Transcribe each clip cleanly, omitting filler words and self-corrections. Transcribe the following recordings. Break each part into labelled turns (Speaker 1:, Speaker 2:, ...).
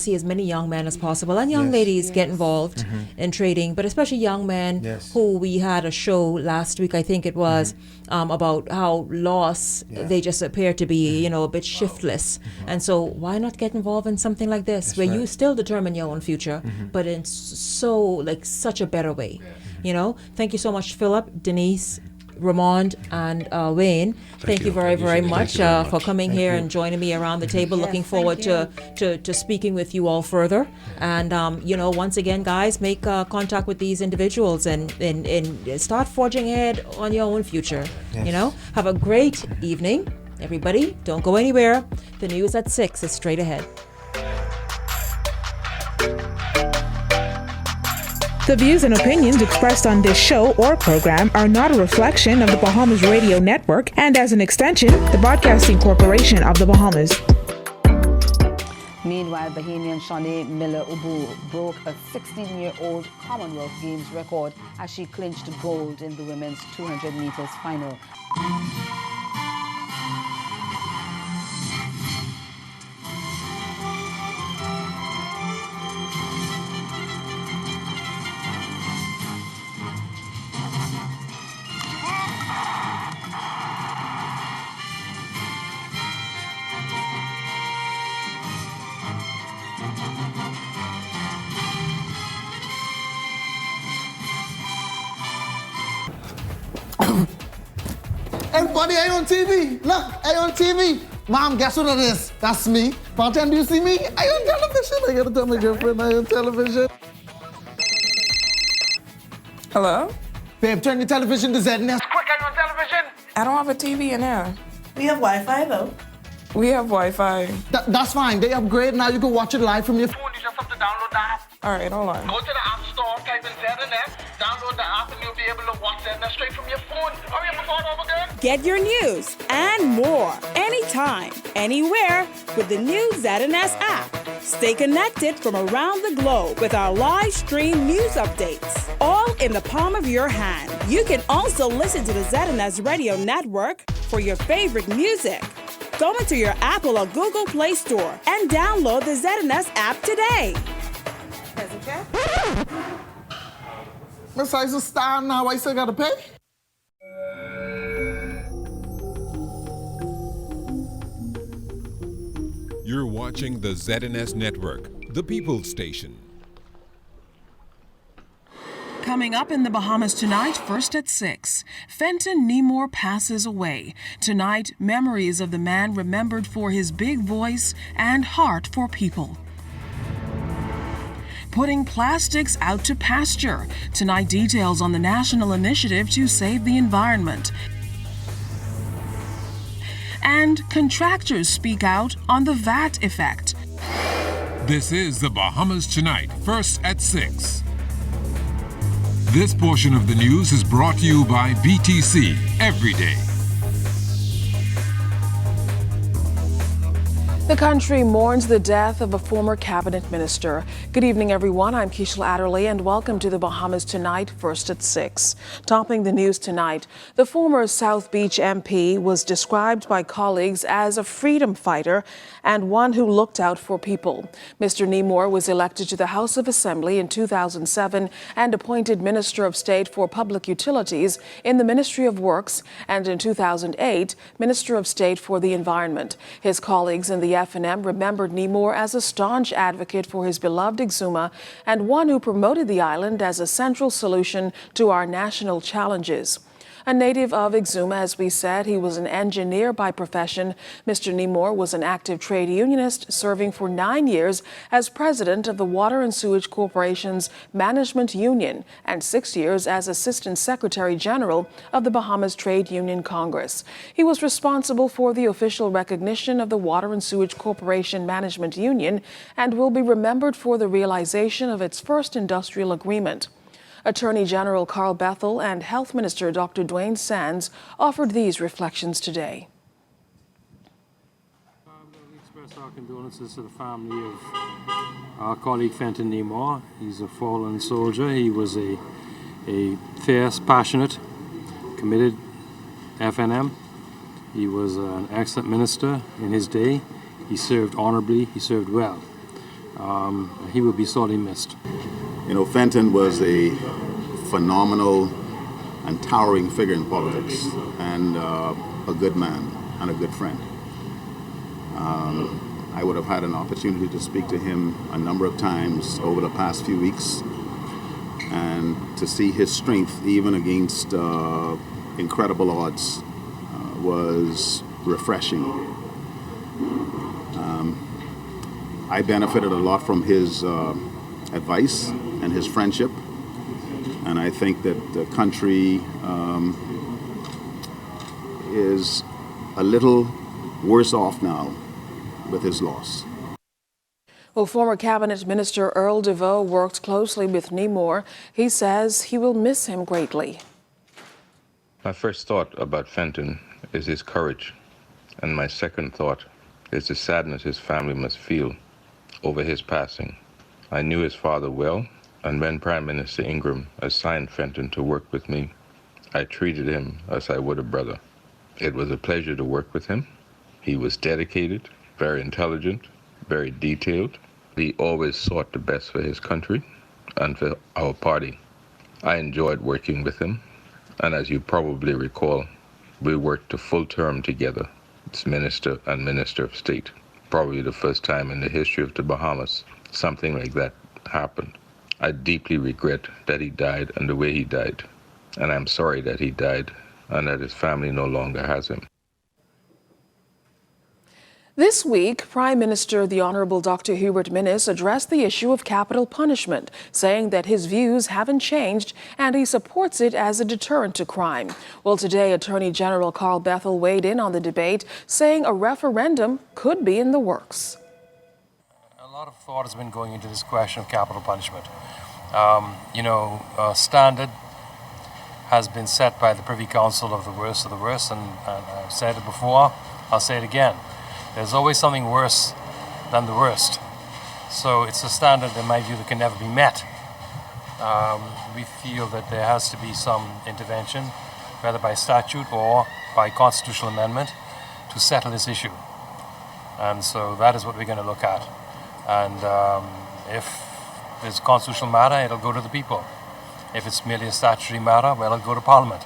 Speaker 1: see as many young men as possible and young ladies get involved in trading, but especially young men who we had a show last week, I think it was, about how lost they just appear to be, a bit shiftless. And so why not get involved in something like this where you still determine your own future, but in such a better way, Thank you so much, Philip, Denise, Ramond, and Wayne. Thank you very, very much for coming here and joining me around the table. Looking forward to speaking with you all further. And, once again, guys, make contact with these individuals and start forging ahead on your own future. Have a great evening, everybody. Don't go anywhere. The news at 6 is straight ahead.
Speaker 2: The views and opinions expressed on this show or program are not a reflection of the Bahamas Radio Network and, as an extension, the Broadcasting Corporation of the Bahamas.
Speaker 3: Meanwhile, Bahamian Shanae Miller-Ubu broke a 16-year-old Commonwealth Games record as she clinched gold in the women's 200 meters final.
Speaker 4: Everybody, I on TV. Look, I on TV. Mom, guess what it is? That's me. Bartender, do you see me? I on television. I gotta tell my girlfriend I on television.
Speaker 5: Hello?
Speaker 4: Babe, turn your television to ZNS. Quick, I on television.
Speaker 5: I don't have a TV in there.
Speaker 6: We have Wi-Fi though.
Speaker 5: We have Wi-Fi.
Speaker 4: That's fine. They upgrade now. You can watch it live from your phone. You just have to download the app.
Speaker 5: All right, hold on.
Speaker 4: Go to the App Store, type in ZNS, download the app, and you'll be able to watch ZNS straight from your phone. Hurry up before it's over again.
Speaker 7: Get your news and more anytime, anywhere with the new ZNS app. Stay connected from around the globe with our live stream news updates, all in the palm of your hand. You can also listen to the ZNS Radio Network for your favorite music. Go into your Apple or Google Play Store and download the ZNS app today.
Speaker 6: Present check.
Speaker 4: Miss I's a star now. I still gotta pay.
Speaker 8: You're watching the ZNS Network, the People's Station.
Speaker 9: Coming up in the Bahamas tonight, first at 6, Fenton Nemore passes away. Tonight, memories of the man remembered for his big voice and heart for people. Putting plastics out to pasture. Tonight, details on the national initiative to save the environment. And contractors speak out on the VAT effect.
Speaker 8: This is the Bahamas Tonight, first at 6. This portion of the news is brought to you by BTC Every Day.
Speaker 9: The country mourns the death of a former cabinet minister. Good evening, everyone. I'm Keishla Adderley, and welcome to the Bahamas Tonight, first at 6. Topping the news tonight, the former South Beach MP was described by colleagues as a freedom fighter and one who looked out for people. Mr. Nemore was elected to the House of Assembly in 2007 and appointed Minister of State for Public Utilities in the Ministry of Works, and in 2008, Minister of State for the Environment. His colleagues in the F&M remembered Nemore as a staunch advocate for his beloved Exuma and one who promoted the island as a central solution to our national challenges. A native of Exuma, as we said, he was an engineer by profession. Mr. Nemore was an active trade unionist, serving for 9 years as president of the Water and Sewage Corporation's Management Union and 6 years as Assistant Secretary General of the Bahamas Trade Union Congress. He was responsible for the official recognition of the Water and Sewage Corporation Management Union and will be remembered for the realization of its first industrial agreement. Attorney General Carl Bethel and Health Minister Dr. Dwayne Sands offered these reflections today.
Speaker 10: We express our condolences to the family of our colleague Fenton Nemore. He's a fallen soldier. He was a fierce, passionate, committed FNM. He was an excellent minister in his day. He served honorably. He served well. He will be sorely missed.
Speaker 11: You know, Fenton was a phenomenal and towering figure in politics, and a good man and a good friend. I would have had an opportunity to speak to him a number of times over the past few weeks, and to see his strength even against incredible odds was refreshing. I benefited a lot from his advice and his friendship, and I think that the country is a little worse off now with his loss.
Speaker 9: Well, former Cabinet Minister Earl DeVoe worked closely with Nemour. He says he will miss him greatly.
Speaker 12: My first thought about Fenton is his courage, and my second thought is the sadness his family must feel over his passing. I knew his father well, and when Prime Minister Ingram assigned Fenton to work with me, I treated him as I would a brother. It was a pleasure to work with him. He was dedicated, very intelligent, very detailed. He always sought the best for his country and for our party. I enjoyed working with him, and as you probably recall, we worked a full term together as Minister and Minister of State. Probably the first time in the history of the Bahamas something like that happened. I deeply regret that he died and the way he died, and I'm sorry that he died and that his family no longer has him.
Speaker 9: This week, Prime Minister the Honourable Dr. Hubert Minnis addressed the issue of capital punishment, saying that his views haven't changed and he supports it as a deterrent to crime. Well, today, Attorney General Carl Bethel weighed in on the debate, saying a referendum could be in the works.
Speaker 10: A lot of thought has been going into this question of capital punishment. Standard has been set by the Privy Council of the worst, and I've said it before, I'll say it again. There's always something worse than the worst. So it's a standard, in my view, that can never be met. We feel that there has to be some intervention, whether by statute or by constitutional amendment, to settle this issue. And so that is what we're going to look at. And if there's a constitutional matter, it'll go to the people. If it's merely a statutory matter, well, it'll go to Parliament.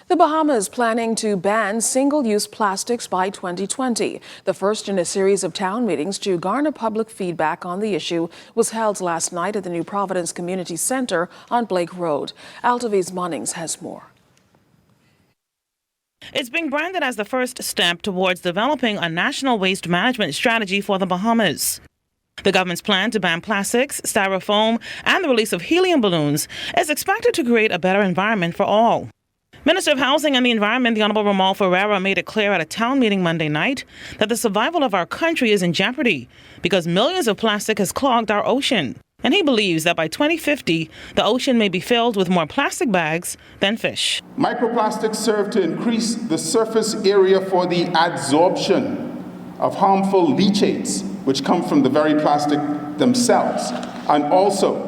Speaker 9: The Bahamas is planning to ban single-use plastics by 2020. The first in a series of town meetings to garner public feedback on the issue was held last night at the New Providence Community Center on Blake Road. Altavi's Munnings has more.
Speaker 13: It's being branded as the first step towards developing a national waste management strategy for the Bahamas. The government's plan to ban plastics, styrofoam, and the release of helium balloons is expected to create a better environment for all. Minister of Housing and the Environment, the Honourable Ramal Ferreira, made it clear at a town meeting Monday night that the survival of our country is in jeopardy because millions of plastic has clogged our ocean. And he believes that by 2050, the ocean may be filled with more plastic bags than fish.
Speaker 14: Microplastics serve to increase the surface area for the adsorption of harmful leachates, which come from the very plastic themselves, and also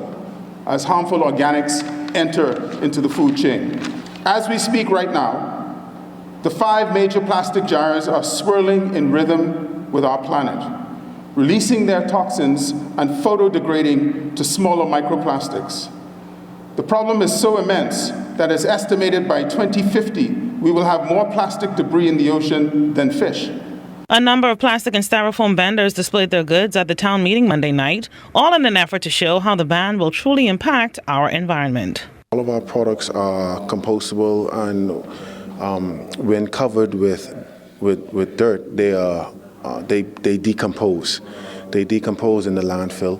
Speaker 14: as harmful organics enter into the food chain. As we speak right now, the 5 major plastic gyres are swirling in rhythm with our planet, releasing their toxins and photo-degrading to smaller microplastics. The problem is so immense that it's estimated by 2050 we will have more plastic debris in the ocean than fish.
Speaker 13: A number of plastic and styrofoam vendors displayed their goods at the town meeting Monday night, all in an effort to show how the ban will truly impact our environment.
Speaker 15: All of our products are compostable, and when covered with dirt, they decompose. They decompose in the landfill,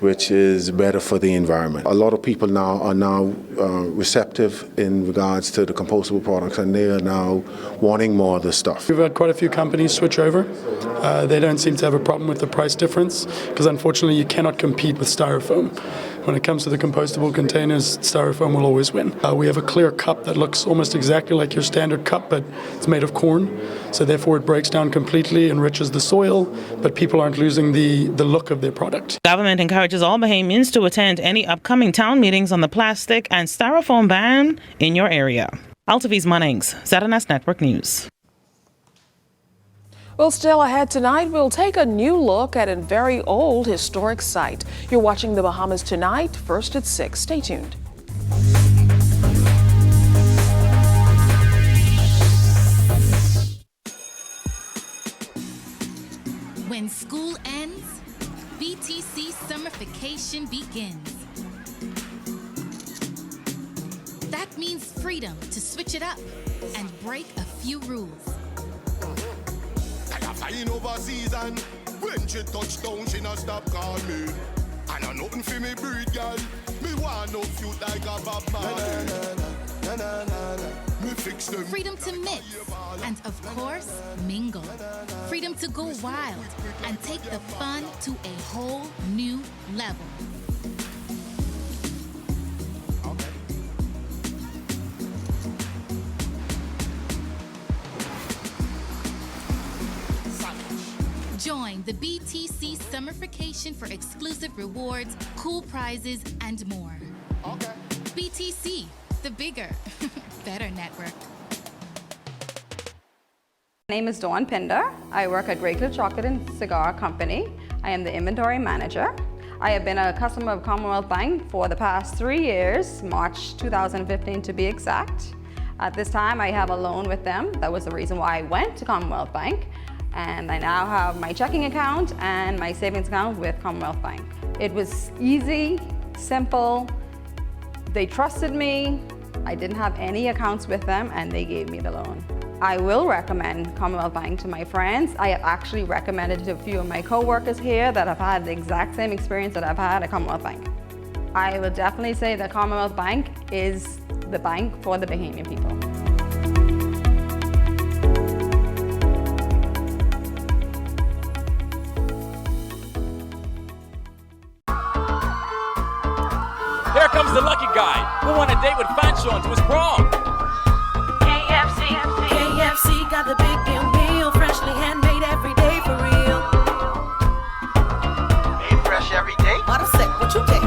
Speaker 15: which is better for the environment. A lot of people now are receptive in regards to the compostable products, and they are now wanting more of this stuff.
Speaker 16: We've had quite a few companies switch over. They don't seem to have a problem with the price difference because unfortunately you cannot compete with styrofoam. When it comes to the compostable containers, styrofoam will always win. We have a clear cup that looks almost exactly like your standard cup, but it's made of corn. So therefore it breaks down completely, enriches the soil, but people aren't losing the look of their product.
Speaker 13: Government encourages all Bahamians to attend any upcoming town meetings on the plastic and styrofoam ban in your area. Altavi's Munnings, ZNS Network News.
Speaker 9: Well, still ahead tonight, we'll take a new look at a very old historic site. You're watching The Bahamas Tonight, first at 6. Stay tuned.
Speaker 17: When school ends, BTC summer vacation begins. That means freedom to switch it up and break a few rules.
Speaker 18: I got flying over season. When she touch down, she not stop call me. I know nothing for me breed, girl. Me want no cute like a Bob Marley. Me fix them.
Speaker 17: Freedom to mix and, of course, mingle. Freedom to go wild and take the fun to a whole new level. Join the BTC Summer Vacation for exclusive rewards, cool prizes, and more.
Speaker 18: Okay.
Speaker 17: BTC, the bigger, better network.
Speaker 19: My name is Dawn Pinder. I work at Great Cliff Chocolate and Cigar Company. I am the inventory manager. I have been a customer of Commonwealth Bank for the past 3 years, March 2015 to be exact. At this time, I have a loan with them. That was the reason why I went to Commonwealth Bank. And I now have my checking account and my savings account with Commonwealth Bank. It was easy, simple. They trusted me. I didn't have any accounts with them and they gave me the loan. I will recommend Commonwealth Bank to my friends. I have actually recommended it to a few of my co-workers here that have had the exact same experience that I've had at Commonwealth Bank. I would definitely say that Commonwealth Bank is the bank for the Bahamian people.
Speaker 20: Here comes the lucky guy who won a date with Fenton to his prom.
Speaker 21: KFC got the big deal meal, freshly handmade every day for real.
Speaker 22: Made fresh every day?
Speaker 21: What a sec, what you take?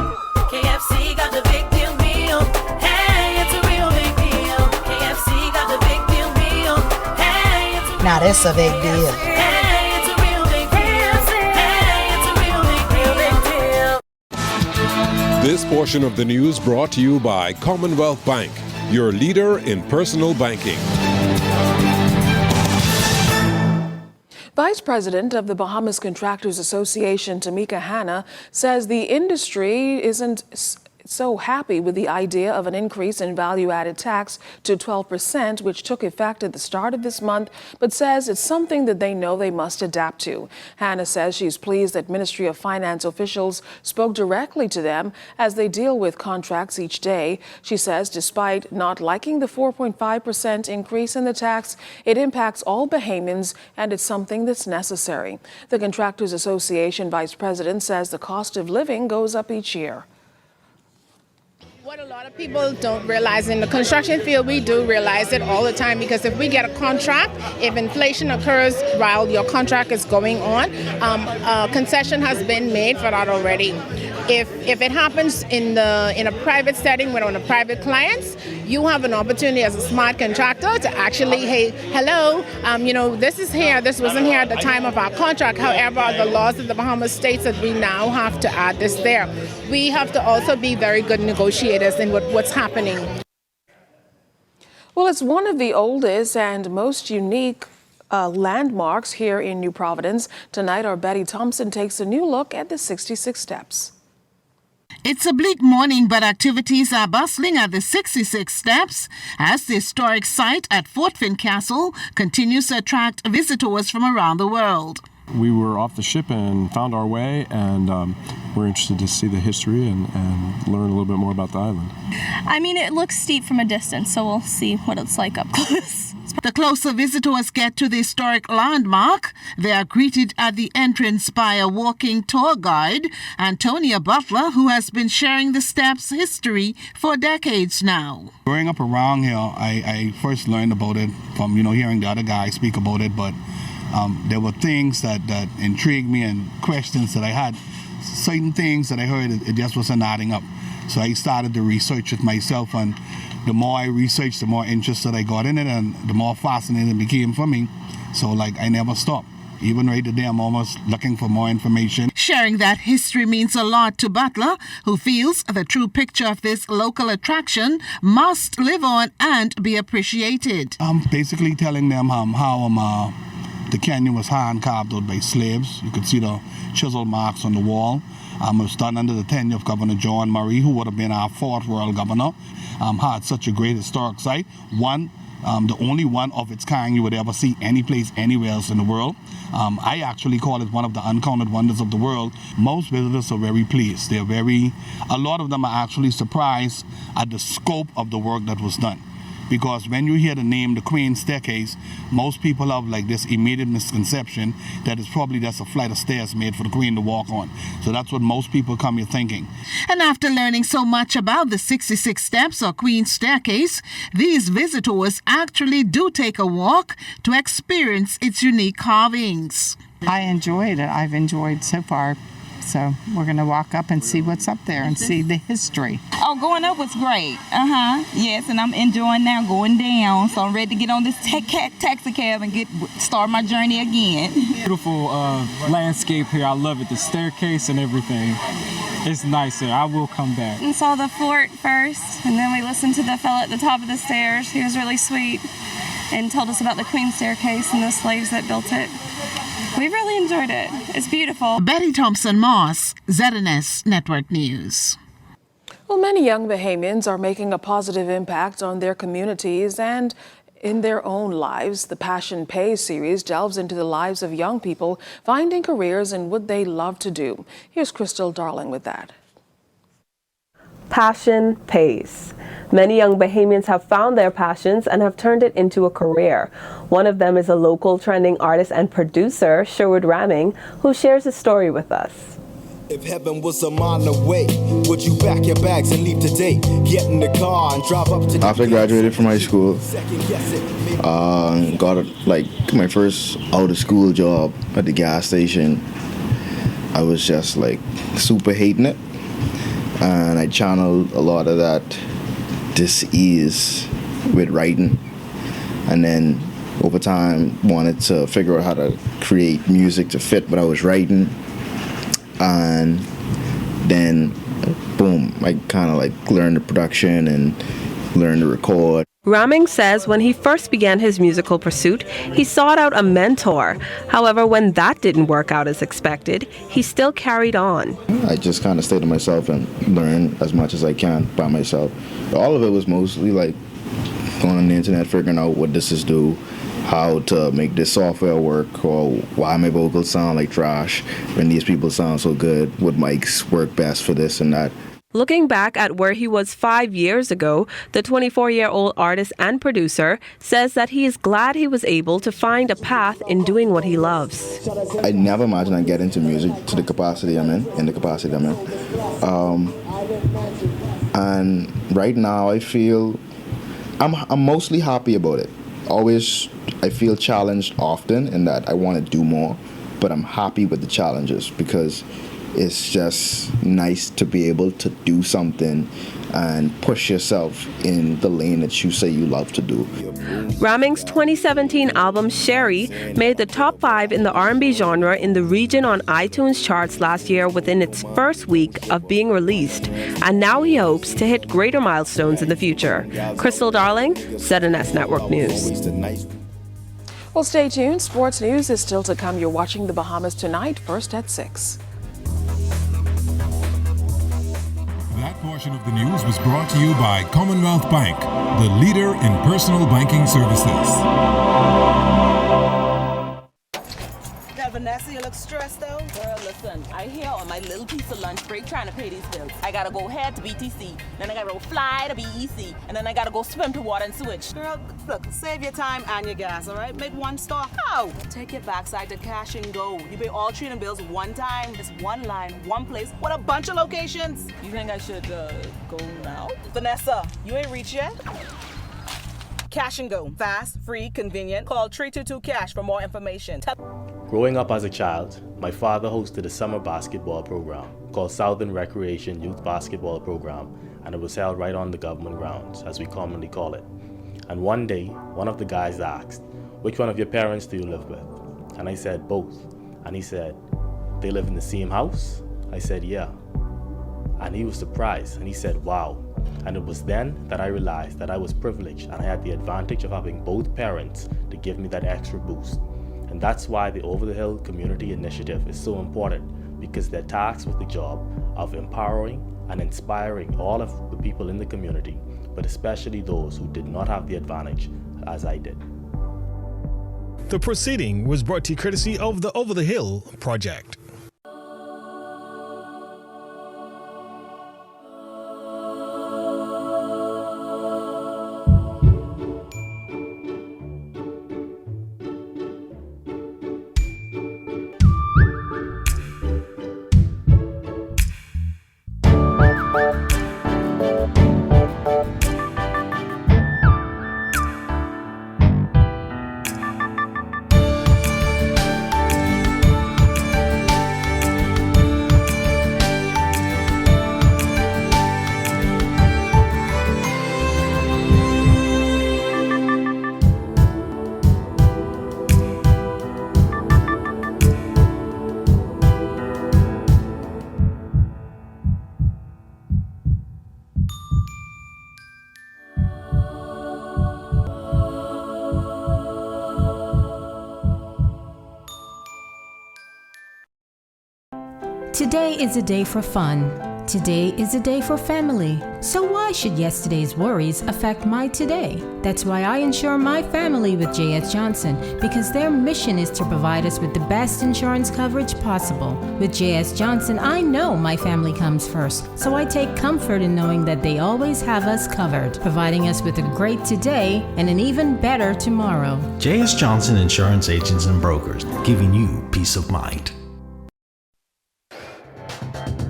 Speaker 21: KFC got the big deal meal. Hey, it's a real big deal. KFC got the big deal meal. Hey, it's a
Speaker 22: Now that's a big deal.
Speaker 21: Hey, it's a real big deal. Hey, it's a real big deal.
Speaker 8: This portion of the news brought to you by Commonwealth Bank, your leader in personal banking.
Speaker 9: Vice President of the Bahamas Contractors Association, Tamika Hanna, says the industry isn't so happy with the idea of an increase in value-added tax to 12%, which took effect at the start of this month, but says it's something that they know they must adapt to. Hanna says she's pleased that Ministry of Finance officials spoke directly to them as they deal with contracts each day. She says despite not liking the 4.5% increase in the tax, it impacts all Bahamians and it's something that's necessary. The Contractors Association Vice President says the cost of living goes up each year.
Speaker 23: What a lot of people don't realize in the construction field, we do realize it all the time, because if we get a contract, if inflation occurs while your contract is going on, a concession has been made for that already. If it happens in a private setting with one of the private clients, you have an opportunity as a smart contractor to actually, hey, hello, this is here, this wasn't here at the time of our contract. However, the laws of the Bahamas states that we now have to add this there. We have to also be very good negotiators in what's happening.
Speaker 9: Well, it's one of the oldest and most unique landmarks here in New Providence. Tonight, our Betty Thompson takes a new look at the 66 Steps.
Speaker 24: It's a bleak morning, but activities are bustling at the 66 Steps as the historic site at Fort Finn Castle continues to attract visitors from around the world.
Speaker 25: We were off the ship and found our way, and we're interested to see the history and learn a little bit more about the island.
Speaker 26: I mean, it looks steep from a distance, so we'll see what it's like up close.
Speaker 24: The closer visitors get to the historic landmark, they are greeted at the entrance by a walking tour guide, Antonia Butler, who has been sharing the steps' history for decades now.
Speaker 27: Growing up around here, I first learned about it from, hearing the other guys speak about it, but there were things that intrigued me and questions that I had. Certain things that I heard, it just wasn't adding up. So I started to research it myself, and the more I researched, the more interested I got in it, and the more fascinating it became for me. So I never stopped. Even right today, I'm almost looking for more information.
Speaker 24: Sharing that history means a lot to Butler, who feels the true picture of this local attraction must live on and be appreciated.
Speaker 27: I'm basically telling them how the canyon was hand carved out by slaves. You could see the chisel marks on the wall. It was done under the tenure of Governor John Murray, who would have been our fourth royal governor. Had such a great historic site. The only one of its kind you would ever see any place anywhere else in the world. I actually call it one of the uncounted wonders of the world. Most visitors are very pleased. A lot of them are actually surprised at the scope of the work that was done. Because when you hear the name, the Queen's Staircase, most people have like this immediate misconception that it's probably just a flight of stairs made for the Queen to walk on. So that's what most people come here thinking.
Speaker 24: And after learning so much about the 66 steps or Queen's Staircase, these visitors actually do take a walk to experience its unique carvings.
Speaker 1: I enjoyed it. I've enjoyed so far. So we're going to walk up and see what's up there and see the history.
Speaker 2: Oh, going up was great. Yes, and I'm enjoying now going down. So I'm ready to get on this taxi cab and start my journey again.
Speaker 3: Beautiful landscape here. I love it. The staircase and everything. It's nice here. I will come back.
Speaker 26: And saw the fort first, and then we listened to the fellow at the top of the stairs. He was really sweet and told us about the Queen's Staircase and the slaves that built it. We really enjoyed it. It's beautiful.
Speaker 24: Betty Thompson-Moss, ZNS Network News.
Speaker 9: Well, many young Bahamians are making a positive impact on their communities and in their own lives. The Passion Pays series delves into the lives of young people finding careers in what they love to do. Here's Crystal Darling with that.
Speaker 4: Passion pays. Many young Bahamians have found their passions and have turned it into a career. One of them is a local trending artist and producer, Sherwood Ramming, who shares his story with us.
Speaker 5: If heaven was a mile away, would you pack your bags and leave today? Get in the car and drive up to the
Speaker 6: After I graduated from high school, got my first out of school job at the gas station. I was just super hating it, and I channeled a lot of that dis-ease with writing, and then over time wanted to figure out how to create music to fit what I was writing, and then boom, I kind of learned the production and learned to record.
Speaker 4: Ramming says when he first began his musical pursuit, he sought out a mentor. However, when that didn't work out as expected, he still carried on.
Speaker 6: I just kind of stayed to myself and learned as much as I can by myself. All of it was mostly going on the internet, figuring out what this is do, how to make this software work, or why my vocals sound like trash when these people sound so good, what mics work best for this and that.
Speaker 4: Looking back at where he was 5 years ago, the 24-year-old artist and producer says that he is glad he was able to find a path in doing what he loves.
Speaker 6: I never imagined I'd get into music to the capacity I'm in, and right now I feel I'm mostly happy about it. I feel challenged often in that I want to do more, but I'm happy with the challenges because it's just nice to be able to do something and push yourself in the lane that you say you love to do.
Speaker 4: Ramming's 2017 album Sherry made the top 5 in the R&B genre in the region on iTunes charts last year within its first week of being released, and now he hopes to hit greater milestones in the future. Crystal Darling, ZNS Network News.
Speaker 9: Well, stay tuned. Sports news is still to come. You're watching the Bahamas Tonight, first at 6.
Speaker 8: That portion of the news was brought to you by Commonwealth Bank, the leader in personal banking services.
Speaker 7: Vanessa, you look stressed though. Girl, listen, I here on my little piece of lunch break trying to pay these bills. I gotta go head to BTC, then I gotta go fly to BEC, and then I gotta go swim to Water and Sewage. Girl, look, save your time and your gas, all right? Make one stop. How? Take your backside to Cash and Go. You pay all 3 bills one time. It's one line, one place, with a bunch of locations. You think I should go now? Vanessa, you ain't reached yet? Cash and Go. Fast, free, convenient. Call 322-CASH for more information.
Speaker 28: Growing up as a child, my father hosted a summer basketball program called Southern Recreation Youth Basketball Program, and it was held right on the government grounds, as we commonly call it. And one day, one of the guys asked, "Which one of your parents do you live with?" And I said, both. And he said, they live in the same house? I said, yeah. And he was surprised and he said, wow. And it was then that I realized that I was privileged and I had the advantage of having both parents to give me that extra boost. And that's why the Over the Hill Community Initiative is so important, because they're tasked with the job of empowering and inspiring all of the people in the community, but especially those who did not have the advantage as I did.
Speaker 10: The proceeding was brought to you courtesy of the Over the Hill project.
Speaker 11: Today is a day for fun. Today is a day for family. So why should yesterday's worries affect my today? That's why I insure my family with J.S. Johnson, because their mission is to provide us with the best insurance coverage possible. With J.S. Johnson, I know my family comes first, so I take comfort in knowing that they always have us covered, providing us with a great today and an even better tomorrow.
Speaker 12: J.S. Johnson Insurance Agents and Brokers, giving you peace of mind.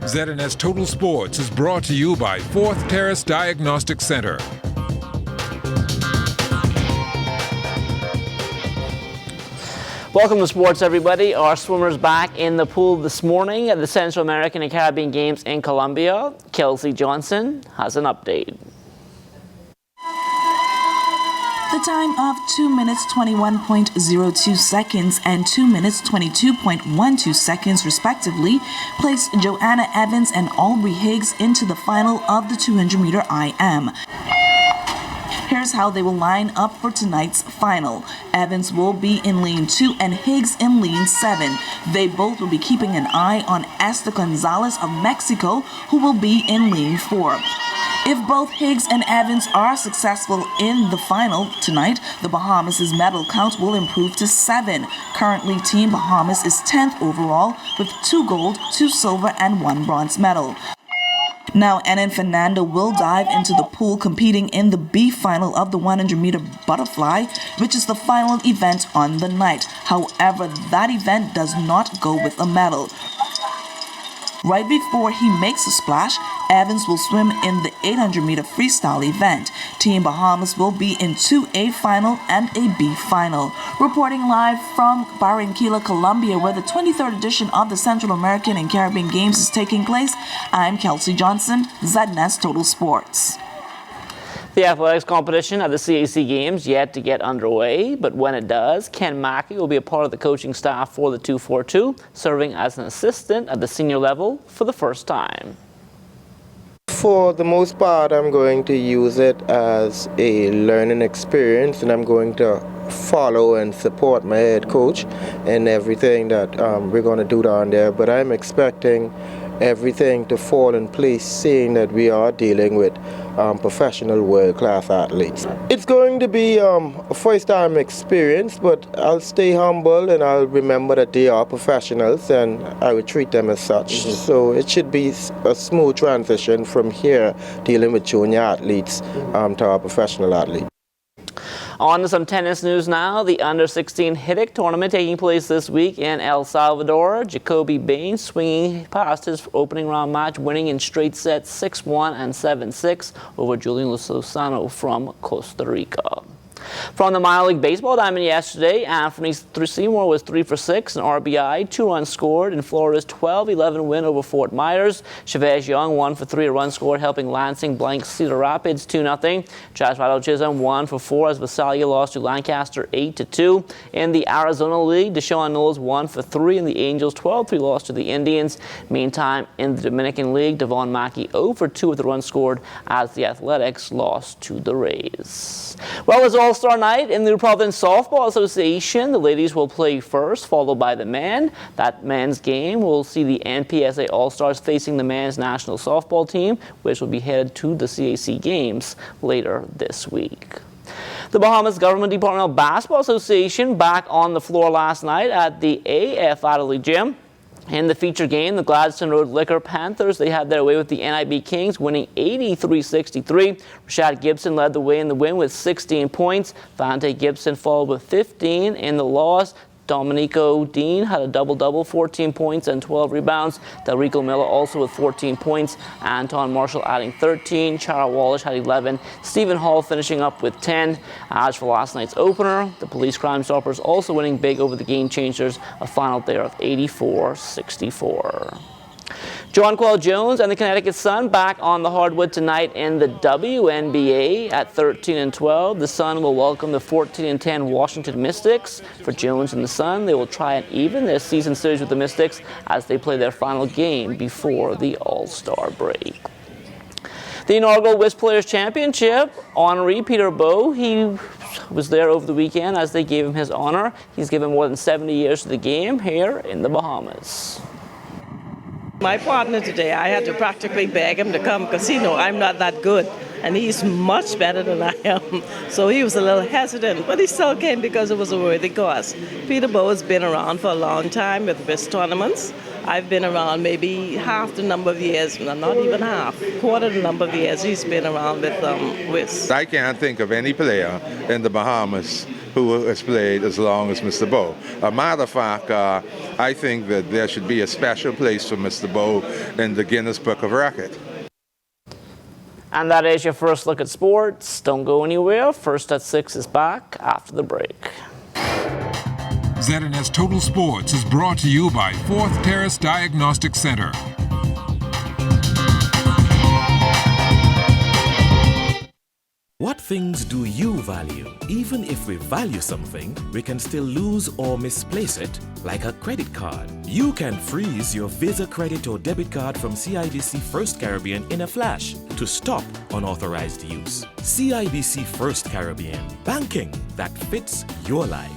Speaker 8: ZNS Total Sports is brought to you by Fourth Terrace Diagnostic Center.
Speaker 13: Welcome to sports, everybody. Our swimmers back in the pool this morning at the Central American and Caribbean Games in Colombia. Kelsey Johnson has an update.
Speaker 14: The time of 2 minutes 21.02 seconds and 2 minutes 22.12 seconds respectively placed Joanna Evans and Aubrey Higgs into the final of the 200-meter IM. Here's how they will line up for tonight's final. Evans will be in lane 2 and Higgs in lane 7. They both will be keeping an eye on Esther Gonzalez of Mexico, who will be in lane 4. If both Higgs and Evans are successful in the final tonight, the Bahamas' medal count will improve to 7. Currently, Team Bahamas is 10th overall with 2 gold, 2 silver, and 1 bronze medal. Now, Anna and Fernando will dive into the pool competing in the B final of the 100-meter butterfly, which is the final event on the night. However, that event does not go with a medal. Right before he makes a splash, Evans will swim in the 800-meter freestyle event. Team Bahamas will be in 2A final and a B final. Reporting live from Barranquilla, Colombia, where the 23rd edition of the Central American and Caribbean Games is taking place, I'm Kelsey Johnson, ZNS Total Sports.
Speaker 13: The athletics competition at the CAC Games yet to get underway, but when it does, Ken Mackey will be a part of the coaching staff for the 242, serving as an assistant at the senior level for the first time.
Speaker 15: For the most part, I'm going to use it as a learning experience, and I'm going to follow and support my head coach in everything that we're going to do down there. But I'm expecting everything to fall in place, seeing that we are dealing with professional world-class athletes. It's going to be a first-time experience, but I'll stay humble and I'll remember that they are professionals and I will treat them as such. So it should be a smooth transition from here, dealing with junior athletes to our professional athletes.
Speaker 13: On to some tennis news now. The Under-16 HITIC tournament taking place this week in El Salvador. Jacoby Bain swinging past his opening round match, winning in straight sets 6-1 and 7-6 over Julian Lozano from Costa Rica. From the minor league baseball diamond yesterday, Anthony Seymour was 3 for 6, an RBI, 2 runs scored in Florida's 12-11 win over Fort Myers. Chavez Young 1 for 3, a run scored, helping Lansing blank Cedar Rapids 2-0. Jasmine Chisholm 1 for 4 as Visalia lost to Lancaster 8-2. In the Arizona League, Deshaun Knowles 1 for 3, and the Angels 12-3 lost to the Indians. Meantime, in the Dominican League, Devon Mackey 0 for 2 with a run scored as the Athletics lost to the Rays. Well, it's All-Star Night in the Providence Softball Association. The ladies will play first, followed by the men. That men's game will see the NPSA All-Stars facing the men's national softball team, which will be headed to the CAC Games later this week. The Bahamas Government Departmental Basketball Association back on the floor last night at the AF Adderley Gym. In the feature game, the Gladstone Road Liquor Panthers, they had their way with the NIB Kings, winning 83-63. Rashad Gibson led the way in the win with 16 points. Vante Gibson followed with 15 in the loss. Dominico Dean had a double-double, 14 points and 12 rebounds. Delrico Miller also with 14 points. Anton Marshall adding 13. Chara Wallish had 11. Stephen Hall finishing up with 10. As for last night's opener, the Police Crime Stoppers also winning big over the Game Changers, a final there of 84-64. Jonquil Jones and the Connecticut Sun back on the hardwood tonight in the WNBA at 13-12. The Sun will welcome the 14-10 Washington Mystics. For Jones and the Sun, they will try and even their season series with the Mystics as they play their final game before the All-Star break. The inaugural Whist Players Championship, honoree Peter Bowe, he was there over the weekend as they gave him his honor. He's given more than 70 years to the game here in the Bahamas.
Speaker 16: My partner today, I had to practically beg him to come because he knows I'm not that good. And he's much better than I am. So he was a little hesitant, but he still came because it was a worthy cause. Peter Bowe has been around for a long time with whist tournaments. I've been around maybe half the number of years, not even half, quarter the number of years he's been around with whist.
Speaker 17: I can't think of any player in the Bahamas who has played as long as Mr. Bowe. A matter of fact, I think that there should be a special place for Mr. Bowe in the Guinness Book of Records.
Speaker 13: And that is your first look at sports. Don't go anywhere. First at 6 is back after the break.
Speaker 8: ZNS Total Sports is brought to you by Fourth Terrace Diagnostic Center.
Speaker 18: What things do you value? Even if we value something, we can still lose or misplace it, like a credit card. You can freeze your Visa credit or debit card from CIBC First Caribbean in a flash to stop unauthorized use. CIBC First Caribbean, banking that fits your life.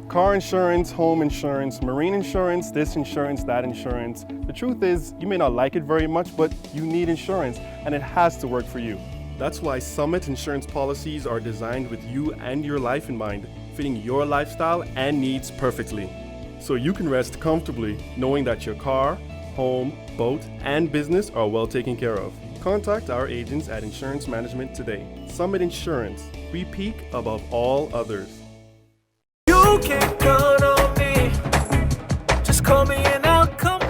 Speaker 25: Car insurance, home insurance, marine insurance, this insurance, that insurance. The truth is, you may not like it very much, but you need insurance, and it has to work for you. That's why Summit insurance policies are designed with you and your life in mind, fitting your lifestyle and needs perfectly. So you can rest comfortably knowing that your car, home, boat, and business are well taken care of. Contact our agents at Insurance Management today. Summit Insurance, we peak above all others.
Speaker 19: You can count on me. Just call me and I'll come.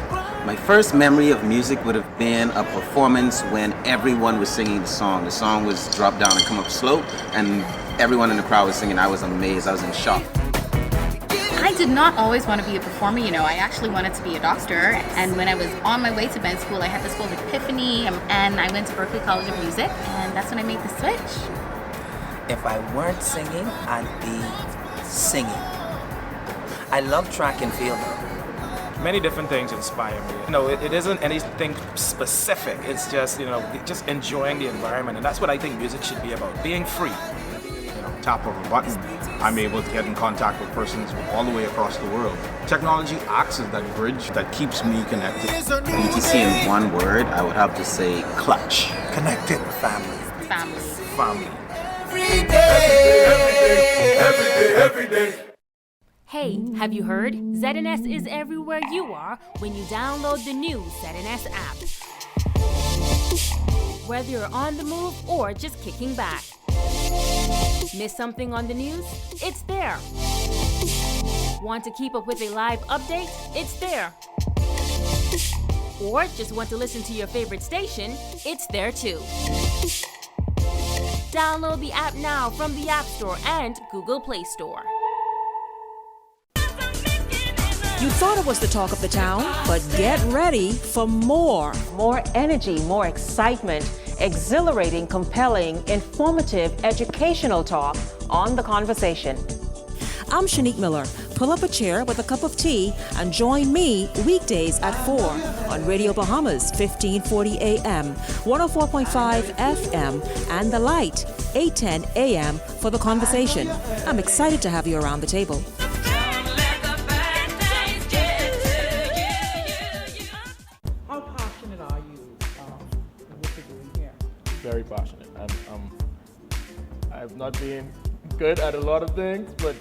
Speaker 20: My first memory of music would have been a performance when everyone was singing the song. The song was drop down and come up slow, and everyone in the crowd was singing. I was amazed. I was in shock.
Speaker 21: I did not always want to be a performer, I actually wanted to be a doctor. And when I was on my way to med school, I had this whole epiphany, and I went to Berklee College of Music, and that's when I made the switch.
Speaker 19: If I weren't singing, I'd be singing. I love track and field.
Speaker 22: Many different things inspire me. It isn't anything specific. It's just, just enjoying the environment. And that's what I think music should be about, being free.
Speaker 23: Tap of a button, I'm able to get in contact with persons all the way across the world. Technology acts as that bridge that keeps me connected.
Speaker 20: BTC in one word, I would have to say clutch.
Speaker 19: Connected. Family.
Speaker 21: Family.
Speaker 23: Family.
Speaker 19: Every day, every day, every day.
Speaker 11: Hey, have you heard? ZNS is everywhere you are when you download the new ZNS app. Whether you're on the move or just kicking back. Miss something on the news? It's there. Want to keep up with a live update? It's there. Or just want to listen to your favorite station? It's there too.
Speaker 1: Download the app now from the App Store and Google Play Store.
Speaker 2: You thought it was the talk of the town, but get ready for more.
Speaker 3: More energy, more excitement, exhilarating, compelling, informative, educational talk on The Conversation.
Speaker 2: I'm Shanique Miller. Pull up a chair with a cup of tea and join me weekdays at 4 on Radio Bahamas, 1540 AM, 104.5 FM, and The Light, 810 AM for The Conversation. I'm excited to have you around the table.
Speaker 5: Very passionate. I've not been good at a lot of things, but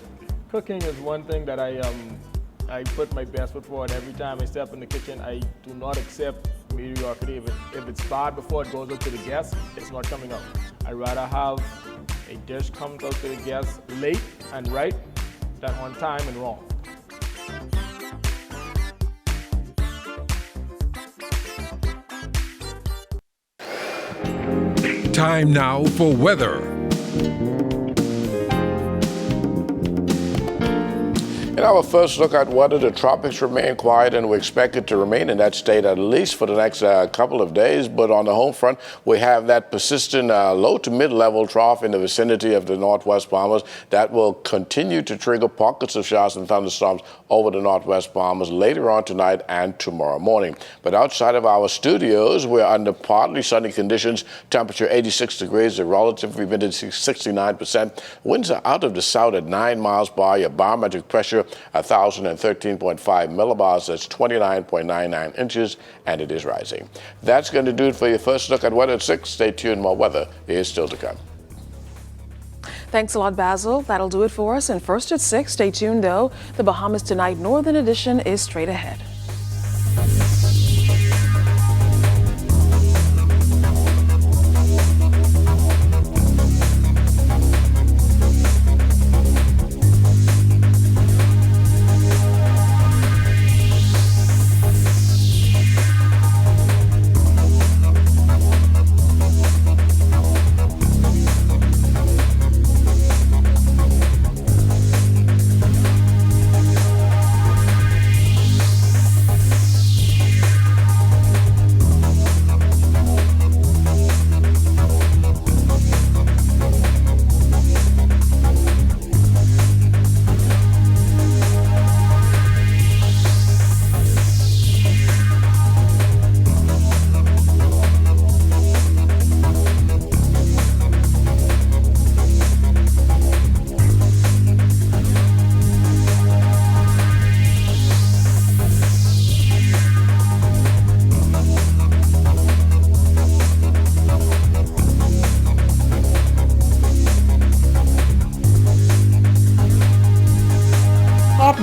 Speaker 5: cooking is one thing that I put my best foot forward. Every time I step in the kitchen, I do not accept mediocrity. If it's bad before it goes up to the guests, it's not coming out. I'd rather have a dish come out to the guests late and right than on time and wrong.
Speaker 8: Time now for weather.
Speaker 6: In our first look at weather, the tropics remain quiet, and we expect it to remain in that state at least for the next couple of days. But on the home front, we have that persistent low to mid-level trough in the vicinity of the northwest Bahamas that will continue to trigger pockets of showers and thunderstorms over the northwest Bahamas later on tonight and tomorrow morning. But outside of our studios, we're under partly sunny conditions. Temperature 86 degrees, the relative humidity 69%. Winds are out of the south at 9 miles per hour. Your barometric pressure 1,013.5 millibars, that's 29.99 inches, and it is rising. That's going to do it for your first look at weather at 6. Stay tuned, more weather is still to come.
Speaker 9: Thanks a lot, Basil. That'll do it for us. And first at 6, stay tuned though. The Bahamas Tonight Northern Edition is straight ahead.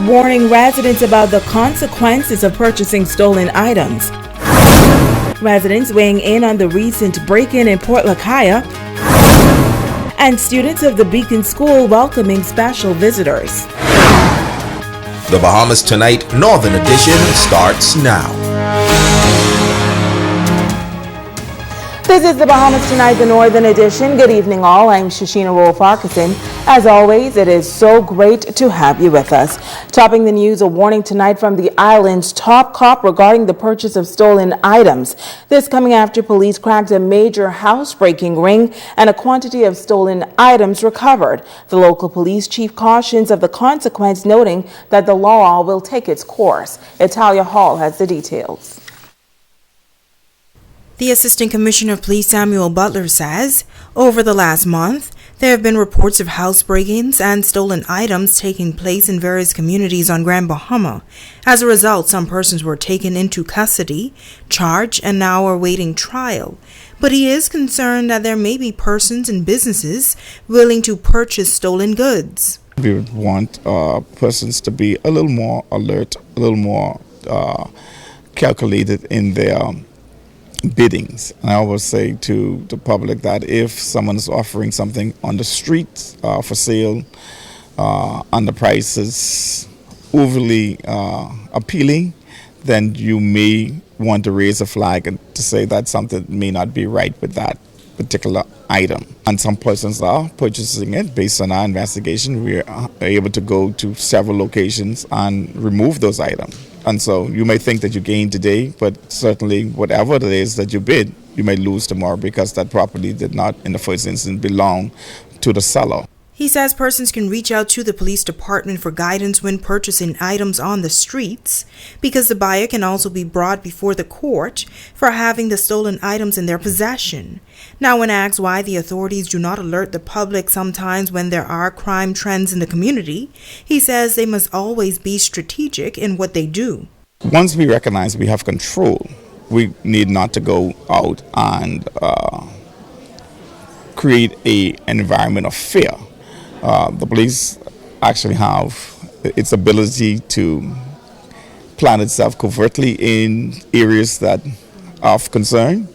Speaker 24: Warning residents about the consequences of purchasing stolen items. Residents weighing in on the recent break-in in Port Lacaya. And students of the Beacon School welcoming special visitors.
Speaker 26: The Bahamas Tonight Northern Edition starts now.
Speaker 24: This is the Bahamas Tonight, the Northern Edition. Good evening, all. I'm Shashina Roll-Farquharson. As always, it is so great to have you with us. Topping the news, a warning tonight from the island's top cop regarding the purchase of stolen items. This coming after police cracked a major house-breaking ring and a quantity of stolen items recovered. The local police chief cautions of the consequence, noting that the law will take its course. Italia Hall has the details.
Speaker 27: The Assistant Commissioner of Police Samuel Butler says, over the last month, there have been reports of house break-ins and stolen items taking place in various communities on Grand Bahama. As a result, some persons were taken into custody, charged, and now are awaiting trial. But he is concerned that there may be persons and businesses willing to purchase stolen goods.
Speaker 29: We would want persons to be a little more alert, a little more calculated in their biddings. And I always say to the public that if someone is offering something on the street for sale and the price is overly appealing, then you may want to raise a flag and to say that something may not be right with that particular item. And some persons are purchasing it. Based on our investigation, we are able to go to several locations and remove those items. And so you may think that you gain today, but certainly whatever it is that you bid, you may lose tomorrow because that property did not, in the first instance, belong to the seller.
Speaker 27: He says persons can reach out to the police department for guidance when purchasing items on the streets, because the buyer can also be brought before the court for having the stolen items in their possession. Now, when asked why the authorities do not alert the public sometimes when there are crime trends in the community, he says they must always be strategic in what they do.
Speaker 29: Once we recognize we have control, we need not to go out and create an environment of fear. The police actually have its ability to plan itself covertly in areas that are of concern.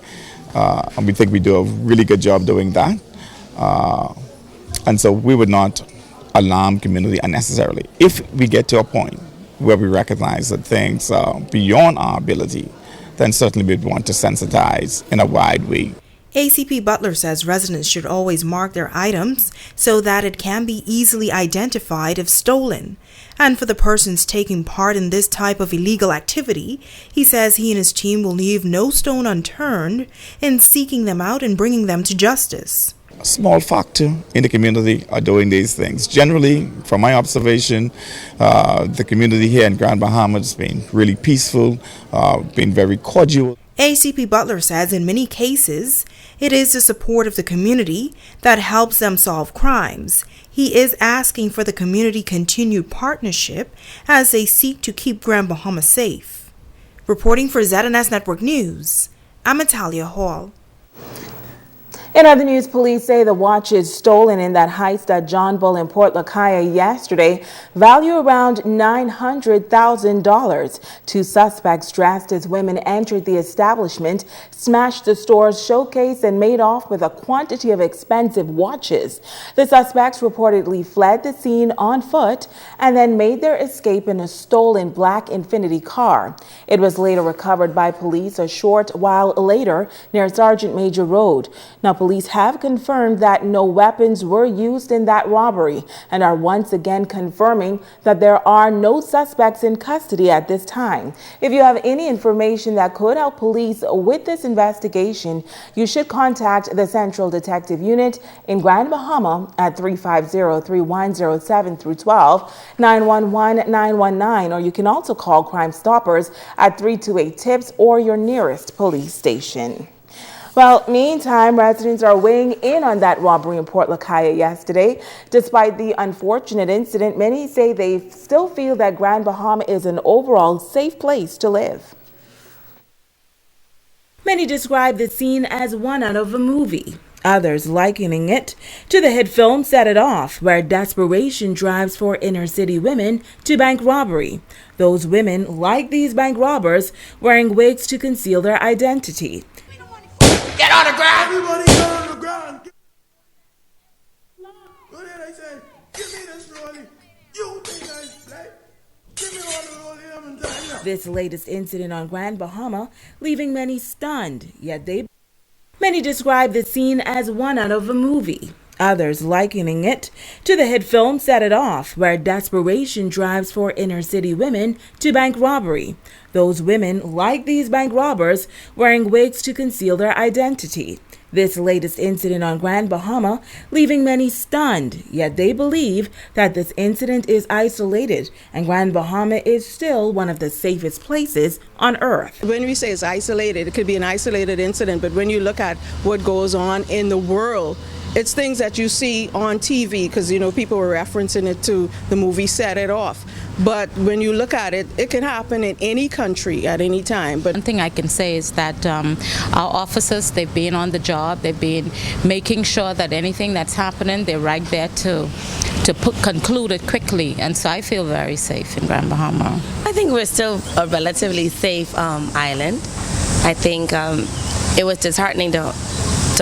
Speaker 29: And we think we do a really good job doing that. And so we would not alarm community unnecessarily. If we get to a point where we recognize that things are beyond our ability, then certainly we'd want to sensitize in a wide way.
Speaker 27: ACP Butler says residents should always mark their items so that it can be easily identified if stolen. And for the persons taking part in this type of illegal activity, he says he and his team will leave no stone unturned in seeking them out and bringing them to justice.
Speaker 29: A small factor in the community are doing these things. Generally, from my observation, the community here in Grand Bahama has been really peaceful, been very cordial.
Speaker 27: ACP Butler says in many cases, it is the support of the community that helps them solve crimes. He is asking for the community continued partnership as they seek to keep Grand Bahama safe. Reporting for ZNS Network News, I'm Natalia Hall.
Speaker 24: In other news, police say the watches stolen in that heist at John Bull in Port Lacaya yesterday value around $900,000. Two suspects dressed as women entered the establishment, smashed the store's showcase, and made off with a quantity of expensive watches. The suspects reportedly fled the scene on foot and then made their escape in a stolen black Infiniti car. It was later recovered by police a short while later near Sergeant Major Road. Now, police have confirmed that no weapons were used in that robbery and are once again confirming that there are no suspects in custody at this time. If you have any information that could help police with this investigation, you should contact the Central Detective Unit in Grand Bahama at 350-3107 through 12, 911-919, or you can also call Crime Stoppers at 328-TIPS or your nearest police station. Well, meantime, residents are weighing in on that robbery in Port Lacaya yesterday. Despite the unfortunate incident, many say they still feel that Grand Bahama is an overall safe place to live. Many describe the scene as one out of a movie. Others likening it to the hit film Set It Off, where desperation drives four inner-city women to bank robbery. Those women, like these bank robbers, wearing wigs to conceal their identity.
Speaker 4: Get on the ground! Everybody get on the ground! What did I say? Give me this rollie. You think I play? Give me all the rollie I'm done.
Speaker 24: This latest incident on Grand Bahama leaving many stunned, yet many describe the scene as one out of a movie. Others likening it to the hit film Set It Off, where desperation drives four inner-city women to bank robbery. Those women, like these bank robbers, wearing wigs to conceal their identity. This latest incident on Grand Bahama leaving many stunned, yet they believe that this incident is isolated and Grand Bahama is still one of the safest places on earth.
Speaker 7: When we say it's isolated, it could be an isolated incident, but when you look at what goes on in the world, it's things that you see on TV because, you know, people were referencing it to the movie Set It Off. But when you look at it, it can happen in any country at any time. But
Speaker 10: one thing I can say is that our officers, they've been on the job. They've been making sure that anything that's happening, they're right there to conclude it quickly. And so I feel very safe in Grand Bahama.
Speaker 12: I think we're still a relatively safe island. I think it was disheartening to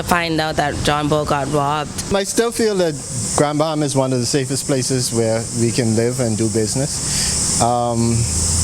Speaker 12: find out that John Bull got robbed.
Speaker 14: I still feel that Grand Bahama is one of the safest places where we can live and do business.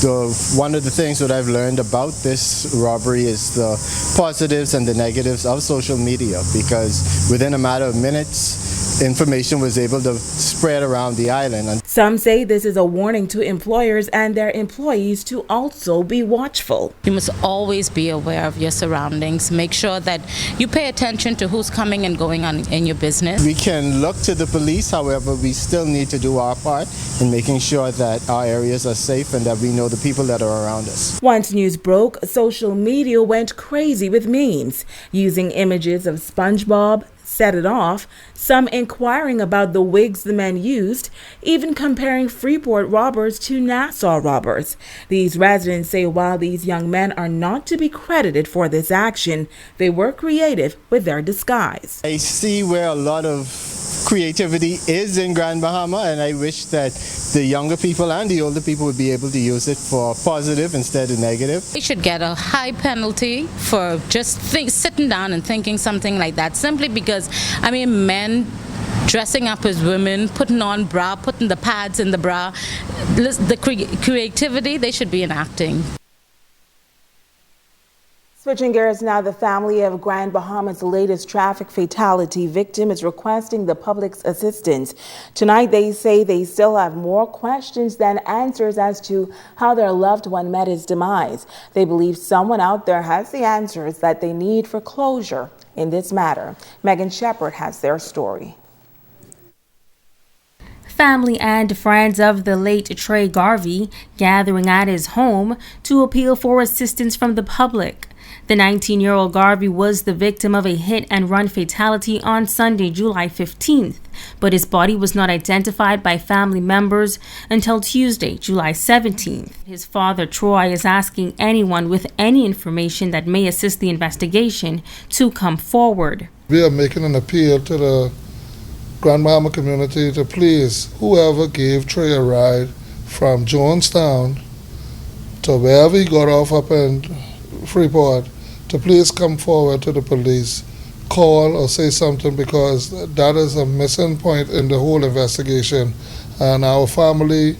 Speaker 13: One of the things that I've learned about this robbery is the positives and the negatives of social media, because within a matter of minutes, information was able to spread around the island.
Speaker 27: Some say this is a warning to employers and their employees to also be watchful.
Speaker 10: You must always be aware of your surroundings. Make sure that you pay attention to who's coming and going on in your business.
Speaker 13: We can look to the police, however, we still need to do our part in making sure that our areas are safe and that we know the people that are around us.
Speaker 27: Once news broke, social media went crazy with memes, using images of SpongeBob, Set It Off, some inquiring about the wigs the men used, even comparing Freeport robbers to Nassau robbers. These residents say while these young men are not to be credited for this action, they were creative with their disguise.
Speaker 13: I see where a lot of creativity is in Grand Bahama, and I wish that the younger people and the older people would be able to use it for positive instead of negative.
Speaker 10: They should get a high penalty for just sitting down and thinking something like that, simply because, I mean, men dressing up as women, putting on bra, putting the pads in the bra, the creativity, they should be enacting.
Speaker 24: Switching gears now, the family of Grand Bahama's latest traffic fatality victim is requesting the public's assistance. Tonight, they say they still have more questions than answers as to how their loved one met his demise. They believe someone out there has the answers that they need for closure in this matter. Megan Shepard has their story.
Speaker 1: Family and friends of the late Trey Garvey gathering at his home to appeal for assistance from the public. The 19-year-old Garvey was the victim of a hit-and-run fatality on Sunday, July 15th, but his body was not identified by family members until Tuesday, July 17th. His father, Troy, is asking anyone with any information that may assist the investigation to come forward.
Speaker 14: We are making an appeal to the Grand Bahama community to please, whoever gave Trey a ride from Jonestown to wherever he got off up in Freeport, to please come forward to the police, call or say something, because that is a missing point in the whole investigation. And our family,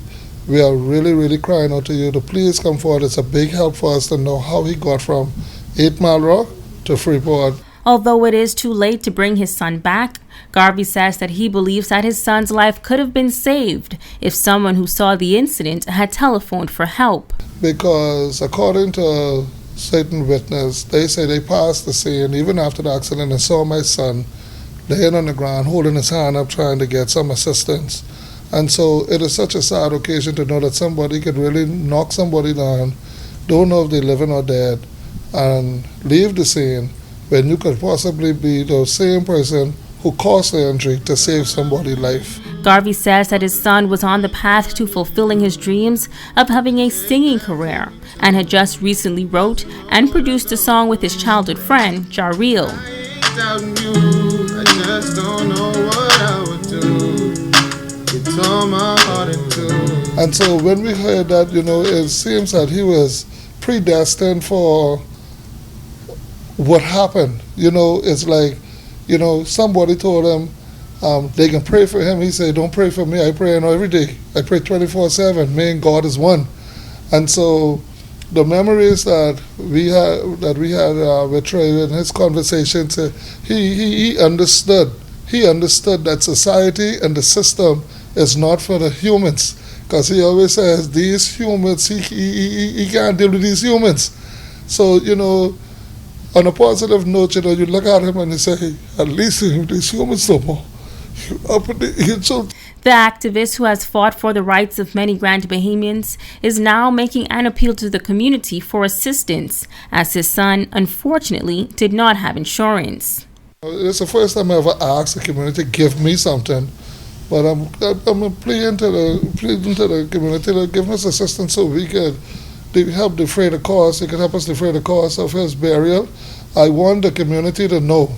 Speaker 14: we are really, really crying out to you to please come forward. It's a big help for us to know how he got from 8 Mile Rock to Freeport.
Speaker 1: Although it is too late to bring his son back, Garvey says that he believes that his son's life could have been saved if someone who saw the incident had telephoned for help.
Speaker 14: Because according to certain witness, they say they passed the scene even after the accident and saw my son laying on the ground holding his hand up trying to get some assistance. And so it is such a sad occasion to know that somebody could really knock somebody down, don't know if they're living or dead, and leave the scene when you could possibly be the same person who caused the injury to save somebody's life.
Speaker 1: Garvey says that his son was on the path to fulfilling his dreams of having a singing career and had just recently wrote and produced a song with his childhood friend, Jarrell.
Speaker 14: I just don't know what I would do. You tore my heart in two. And so when we heard that, it seems that he was predestined for what happened. It's like, somebody told him they can pray for him. He said, don't pray for me. I pray every day. I pray 24/7. Me and God is one. And so the memories that we had with Trey in his conversations, he understood. He understood that society and the system is not for the humans. Because he always says, these humans, he can't deal with these humans. So, on a positive note, you look at him and you say, hey, at least these humans no more.
Speaker 1: The activist, who has fought for the rights of many Grand Bahamians, is now making an appeal to the community for assistance, as his son, unfortunately, did not have insurance.
Speaker 14: It's the first time I ever asked the community to give me something, but I'm pleading to the community to give us assistance so we could help defray the cost. They could help us defray the cost of his burial. I want the community to know,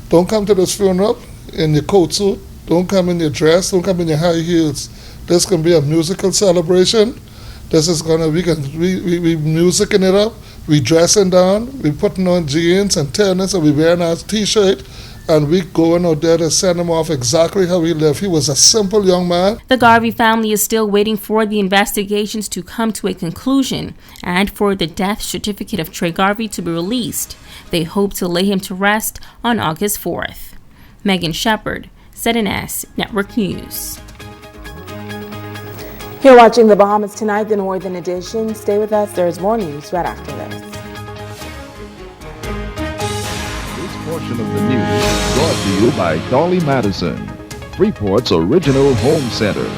Speaker 14: don't come to this funeral in your coat suit, don't come in your dress, don't come in your high heels. This can be a musical celebration. This is gonna, we musicking it up, we dressing down, we putting on jeans and tennis, and we wearing our t-shirt, and we going out there to send him off exactly how he lived. He was a simple young man.
Speaker 1: The Garvey family is still waiting for the investigations to come to a conclusion and for the death certificate of Trey Garvey to be released. They hope to lay him to rest on August 4th. Megan Shepard, ZNS Network News.
Speaker 24: You're watching the Bahamas Tonight, the Northern Edition. Stay with us. There's more news right after this.
Speaker 15: This portion of the news is brought to you by Dolly Madison, Freeport's original home center.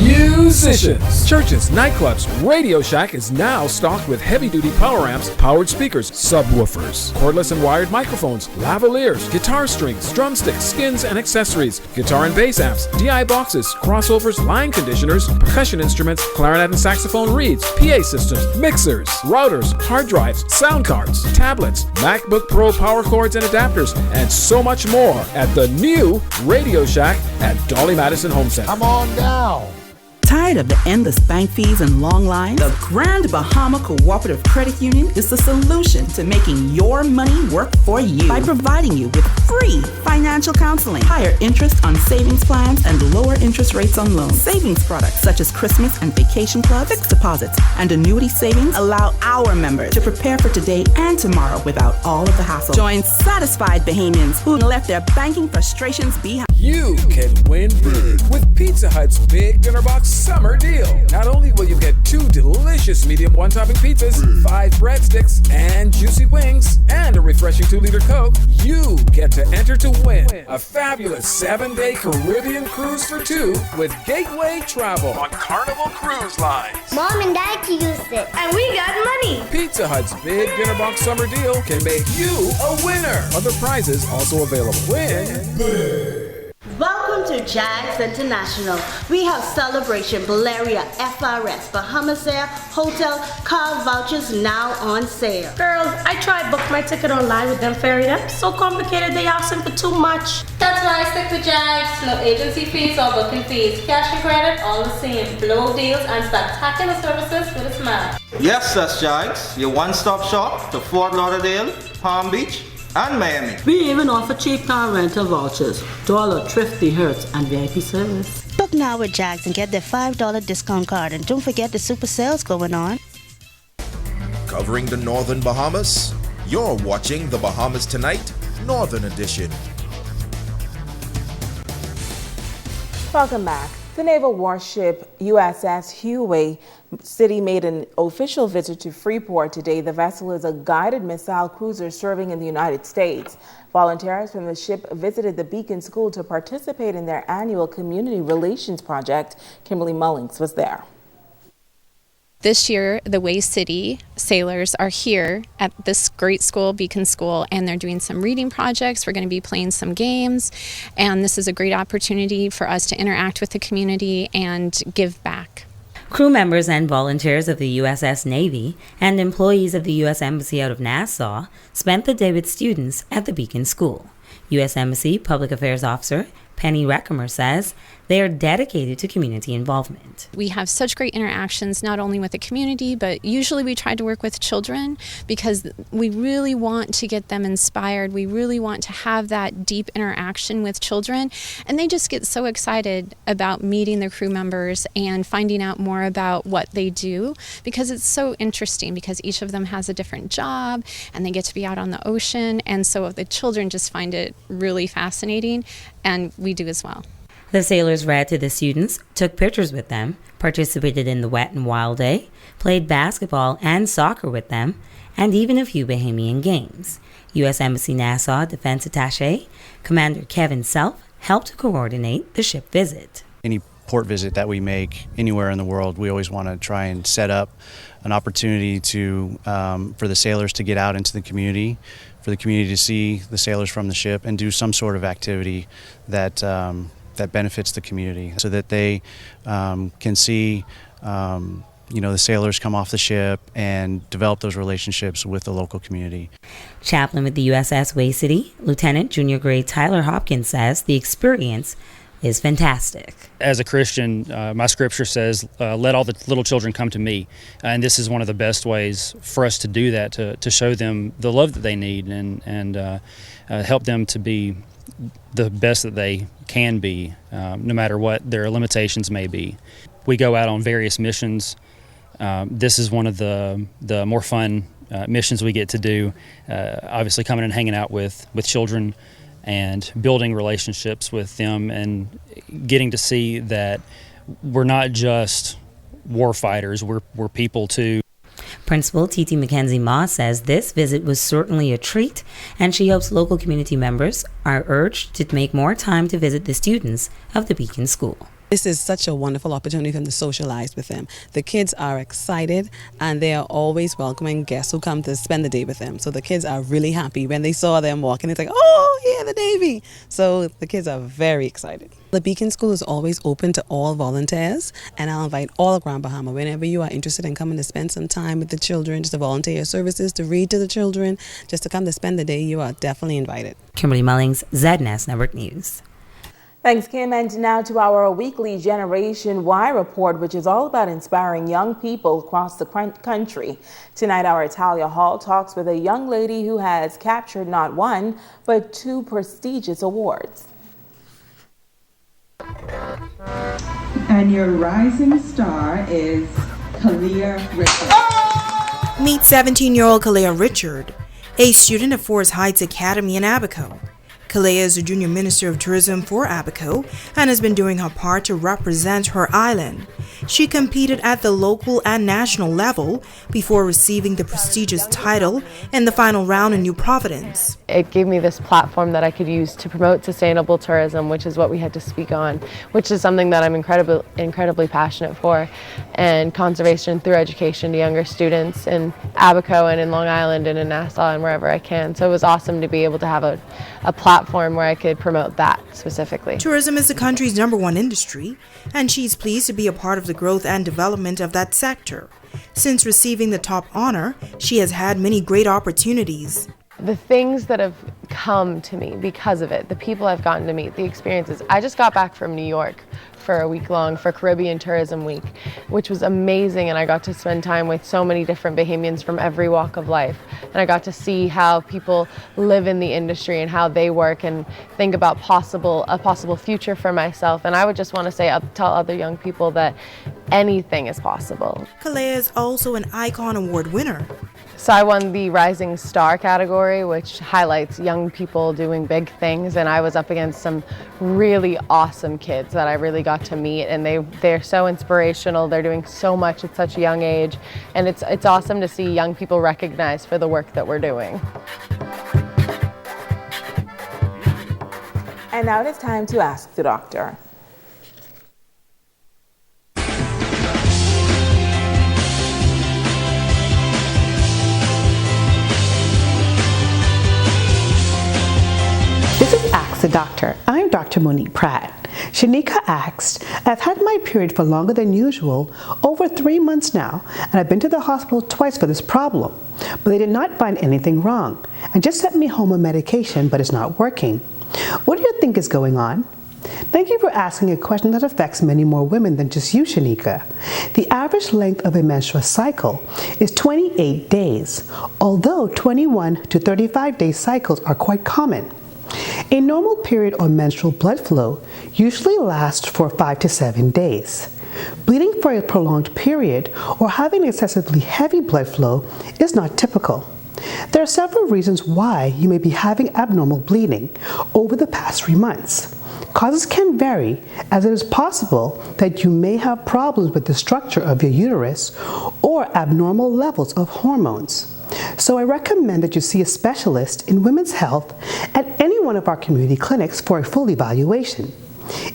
Speaker 16: Musicians, churches, nightclubs, Radio Shack is now stocked with heavy-duty power amps, powered speakers, subwoofers, cordless and wired microphones, lavaliers, guitar strings, drumsticks, skins and accessories, guitar and bass amps, DI boxes, crossovers, line conditioners, percussion instruments, clarinet and saxophone reeds, PA systems, mixers, routers, hard drives, sound cards, tablets, MacBook Pro power cords and adapters, and so much more at the new Radio Shack at Dolly Madison Home Center.
Speaker 17: Come on down.
Speaker 18: Tired of the endless bank fees and long lines? The Grand Bahama Cooperative Credit Union is the solution to making your money work for you by providing you with free financial counseling, higher interest on savings plans, and lower interest rates on loans. Savings products such as Christmas and vacation clubs, fixed deposits, and annuity savings allow our members to prepare for today and tomorrow without all of the hassle. Join satisfied Bahamians who left their banking frustrations behind.
Speaker 16: You can win big with Pizza Hut's Big Dinner Box Summer Deal. Not only will you get 2 delicious medium one-topping pizzas, 5 breadsticks, and juicy wings, and a refreshing 2-liter Coke, you get to enter to win a fabulous 7-day Caribbean cruise for 2 with Gateway Travel on Carnival Cruise Lines.
Speaker 20: Mom and Dad can use it, and we got money.
Speaker 16: Pizza Hut's Big Dinner Box Summer Deal can make you a winner. Other prizes also available. Win big.
Speaker 21: Welcome to Jags International. We have Celebration, Valeria, FRS, Bahamas Air, Hotel, car vouchers now on sale.
Speaker 22: Girls, I tried book my ticket online with them ferry them. So complicated, they asking for too much.
Speaker 25: That's why I stick to Jags. No agency fees or booking fees. Cash and credit, all the same. Blow deals and spectacular services with a smile.
Speaker 28: Yes, that's Jags, your one-stop shop to Fort Lauderdale, Palm Beach, and Miami.
Speaker 21: We even offer cheap car rental vouchers, dollar, thrifty, Hertz, and VIP service.
Speaker 22: Book now with Jags and get their $5 discount card. And don't forget the super sales going on.
Speaker 26: Covering the Northern Bahamas, you're watching the Bahamas Tonight, Northern Edition.
Speaker 24: Welcome back. The naval warship USS Huey City made an official visit to Freeport today. The vessel is a guided missile cruiser serving in the United States. Volunteers from the ship visited the Beacon School to participate in their annual community relations project. Kimberly Mullings was there.
Speaker 30: This year, the Way City sailors are here at this great school, Beacon School, and they're doing some reading projects. We're going to be playing some games, and this is a great opportunity for us to interact with the community and give back.
Speaker 31: Crew members and volunteers of the USS Navy and employees of the U.S. Embassy out of Nassau spent the day with students at the Beacon School. U.S. Embassy Public Affairs Officer Penny Reckemer says they are dedicated to community involvement.
Speaker 30: We have such great interactions, not only with the community, but usually we try to work with children because we really want to get them inspired. We really want to have that deep interaction with children. And they just get so excited about meeting their crew members and finding out more about what they do, because it's so interesting because each of them has a different job and they get to be out on the ocean. And so the children just find it really fascinating, and we do as well.
Speaker 31: The sailors read to the students, took pictures with them, participated in the Wet and Wild Day, played basketball and soccer with them, and even a few Bahamian games. U.S. Embassy Nassau Defense Attaché Commander Kevin Self helped to coordinate the ship visit.
Speaker 32: Any port visit that we make anywhere in the world, we always want to try and set up an opportunity to for the sailors to get out into the community, for the community to see the sailors from the ship and do some sort of activity that that benefits the community, so that they can see the sailors come off the ship and develop those relationships with the local community. Chaplain
Speaker 31: with the USS Way City, Lieutenant Junior Grade Tyler Hopkins says the experience is fantastic.
Speaker 2: As a Christian, my scripture says, let all the little children come to me. And this is one of the best ways for us to do that, to show them the love that they need and help them to be the best that they can be, no matter what their limitations may be. We go out on various missions. This is one of the more fun missions we get to do, obviously coming and hanging out with children and building relationships with them and getting to see that we're not just war fighters, we're people too.
Speaker 31: Principal Titi Mackenzie Moss says this visit was certainly a treat, and she hopes local community members are urged to make more time to visit the students of the Beacon School.
Speaker 3: This is such a wonderful opportunity for them to socialize with them. The kids are excited and they are always welcoming guests who come to spend the day with them. So the kids are really happy when they saw them walking. It's like, oh, yeah, the Navy. So the kids are very excited. The Beacon School is always open to all volunteers, and I'll invite all around Bahama, whenever you are interested in coming to spend some time with the children, just to volunteer your services, to read to the children, just to come to spend the day, you are definitely invited.
Speaker 31: Kimberly Mullings, ZNS Network News.
Speaker 24: Thanks, Kim. And now to our weekly Generation Y report, which is all about inspiring young people across the country. Tonight, our Italia Hall talks with a young lady who has captured not one, but 2 prestigious awards.
Speaker 4: And your rising star is Kalia Richard.
Speaker 27: Meet 17-year-old Kalia Richard, a student of Forest Heights Academy in Abaco. Kalia is the Junior Minister of Tourism for Abaco and has been doing her part to represent her island. She competed at the local and national level before receiving the prestigious title in the final round in New Providence.
Speaker 5: It gave me this platform that I could use to promote sustainable tourism, which is what we had to speak on, which is something that I'm incredibly passionate for, and conservation through education to younger students in Abaco and in Long Island and in Nassau and wherever I can. So it was awesome to be able to have a platform where I could promote that specifically.
Speaker 27: Tourism is the country's #1 industry, and she's pleased to be a part of the growth and development of that sector. Since receiving the top honor, she has had many great opportunities.
Speaker 5: The things that have come to me because of it, the people I've gotten to meet, the experiences. I just got back from New York for a week long for Caribbean Tourism Week, which was amazing, and I got to spend time with so many different Bahamians from every walk of life, and I got to see how people live in the industry and how they work and think about a possible future for myself. And I would just want to say, tell other young people that anything is possible.
Speaker 27: Kalia is also an Icon Award winner.
Speaker 5: So I won the Rising Star category, which highlights young people doing big things, and I was up against some really awesome kids that I really got to meet, and they're so inspirational. They're doing so much at such a young age, and it's awesome to see young people recognized for the work that we're doing.
Speaker 24: And now it is time to ask the doctor.
Speaker 6: This is Ask the Doctor. I'm Dr. Monique Pratt. Shanika asked, I've had my period for longer than usual, over 3 months now, and I've been to the hospital twice for this problem, but they did not find anything wrong and just sent me home on medication, but it's not working. What do you think is going on? Thank you for asking a question that affects many more women than just you, Shanika. The average length of a menstrual cycle is 28 days, although 21 to 35 day cycles are quite common. A normal period or menstrual blood flow usually lasts for 5 to 7 days. Bleeding for a prolonged period or having excessively heavy blood flow is not typical. There are several reasons why you may be having abnormal bleeding over the past 3 months. Causes can vary, as it is possible that you may have problems with the structure of your uterus or abnormal levels of hormones. So I recommend that you see a specialist in women's health at any one of our community clinics for a full evaluation.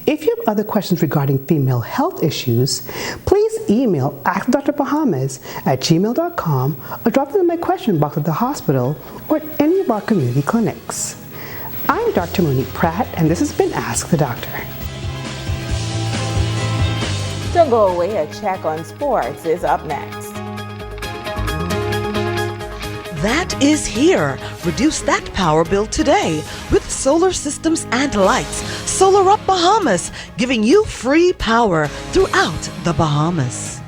Speaker 6: If you have other questions regarding female health issues, please email askdrbahamas@gmail.com or drop them in my question box at the hospital or at any of our community clinics. I'm Dr. Monique Pratt, and this has been Ask the Doctor.
Speaker 24: Don't go away, a check on sports is up next.
Speaker 7: That is here. Reduce that power bill today with solar systems and lights. Solar Up Bahamas, giving you free power throughout the Bahamas.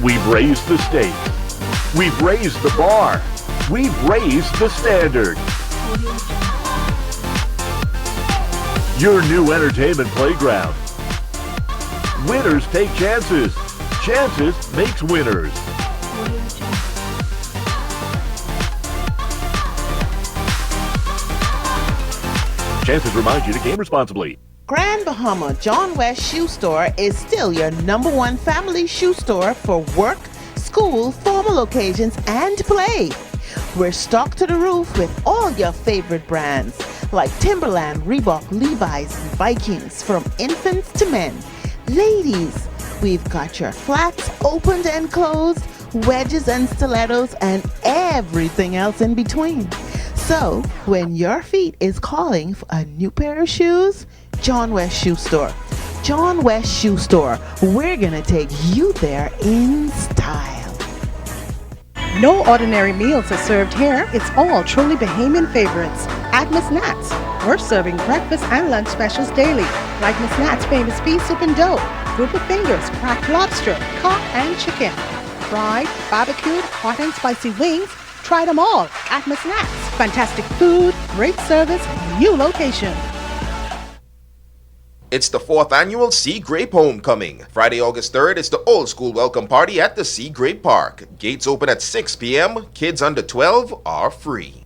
Speaker 8: We've raised the stakes. We've raised the bar. We've raised the standard. Your new entertainment playground. Winners take chances. Chances makes winners. Chances remind you to game responsibly.
Speaker 9: Grand Bahama John West Shoe Store is still your #1 family shoe store for work, school, formal occasions, and play. We're stocked to the roof with all your favorite brands like Timberland, Reebok, Levi's, and Vikings, from infants to men. Ladies, we've got your flats opened and closed, wedges and stilettos, and everything else in between. So, when your feet is calling for a new pair of shoes, John West Shoe Store. John West Shoe Store. We're gonna take you there in style.
Speaker 10: No ordinary meals are served here. It's all truly Bahamian favorites at Miss Nat's. We're serving breakfast and lunch specials daily, like Miss Nat's famous pea soup and dough, group of fingers, cracked lobster, cock and chicken, fried, barbecued, hot and spicy wings. Try them all at Miss Nat's. Fantastic food, great service, new location.
Speaker 26: It's the 4th annual Sea Grape Homecoming. Friday, August 3rd is the old school welcome party at the Sea Grape Park. Gates open at 6 p.m. Kids under 12 are free.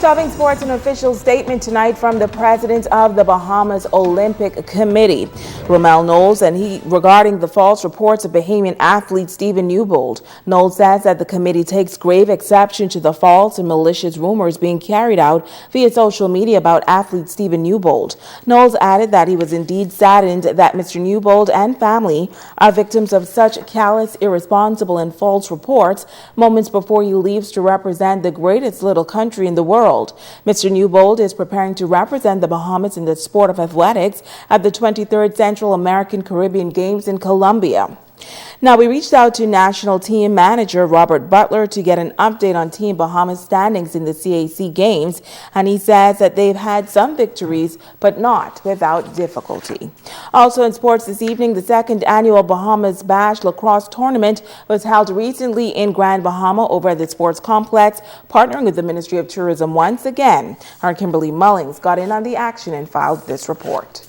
Speaker 24: Topping sports, an official statement tonight from the president of the Bahamas Olympic Committee, Ramel Knowles, and regarding the false reports of Bahamian athlete Stephen Newbold. Knowles says that the committee takes grave exception to the false and malicious rumors being carried out via social media about athlete Stephen Newbold. Knowles added that he was indeed saddened that Mr. Newbold and family are victims of such callous, irresponsible, and false reports moments before he leaves to represent the greatest little country in the world. Mr. Newbold is preparing to represent the Bahamas in the sport of athletics at the 23rd Central American Caribbean Games in Colombia. Now, we reached out to National Team Manager Robert Butler to get an update on Team Bahamas standings in the CAC Games, and he says that they've had some victories, but not without difficulty. Also in sports this evening, the 2nd annual Bahamas Bash Lacrosse Tournament was held recently in Grand Bahama over at the sports complex, partnering with the Ministry of Tourism once again. Our Kimberly Mullings got in on the action and filed this report.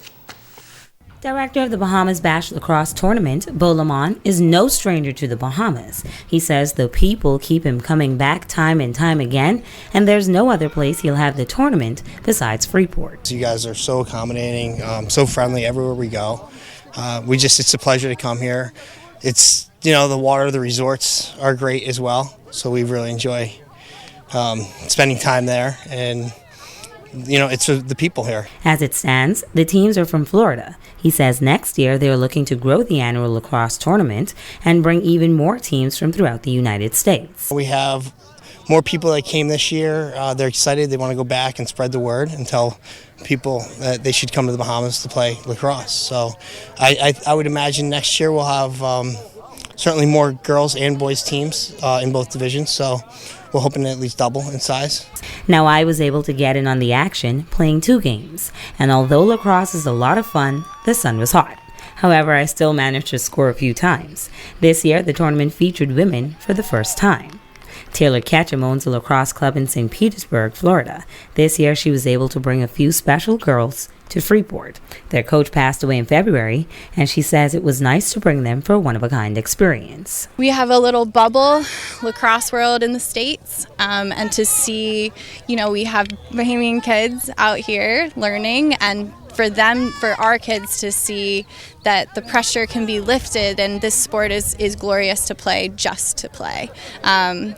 Speaker 31: Director of the Bahamas Bash Lacrosse Tournament, Bo Lamont, is no stranger to the Bahamas. He says the people keep him coming back time and time again, and there's no other place he'll have the tournament besides Freeport.
Speaker 11: You guys are so accommodating, so friendly everywhere we go. It's a pleasure to come here. It's, the water, the resorts are great as well, so we really enjoy spending time there, and it's the people here.
Speaker 31: As it stands, the teams are from Florida. He says next year they are looking to grow the annual lacrosse tournament and bring even more teams from throughout the United States.
Speaker 11: We have more people that came this year. They're excited. They want to go back and spread the word and tell people that they should come to the Bahamas to play lacrosse. So I would imagine next year we'll have certainly more girls and boys teams in both divisions. So we're hoping to at least double in size.
Speaker 31: Now, I was able to get in on the action playing 2 games, and although lacrosse is a lot of fun, the sun was hot. However, I still managed to score a few times. This year, the tournament featured women for the first time. Taylor Ketchum owns a lacrosse club in St. Petersburg, Florida. This year, she was able to bring a few special girls to Freeport. Their coach passed away in February, and she says it was nice to bring them for a one-of-a-kind experience.
Speaker 1: We have a little bubble lacrosse world in the States, and to see, we have Bahamian kids out here learning, and for our kids to see that the pressure can be lifted and this sport is glorious to play, just to play,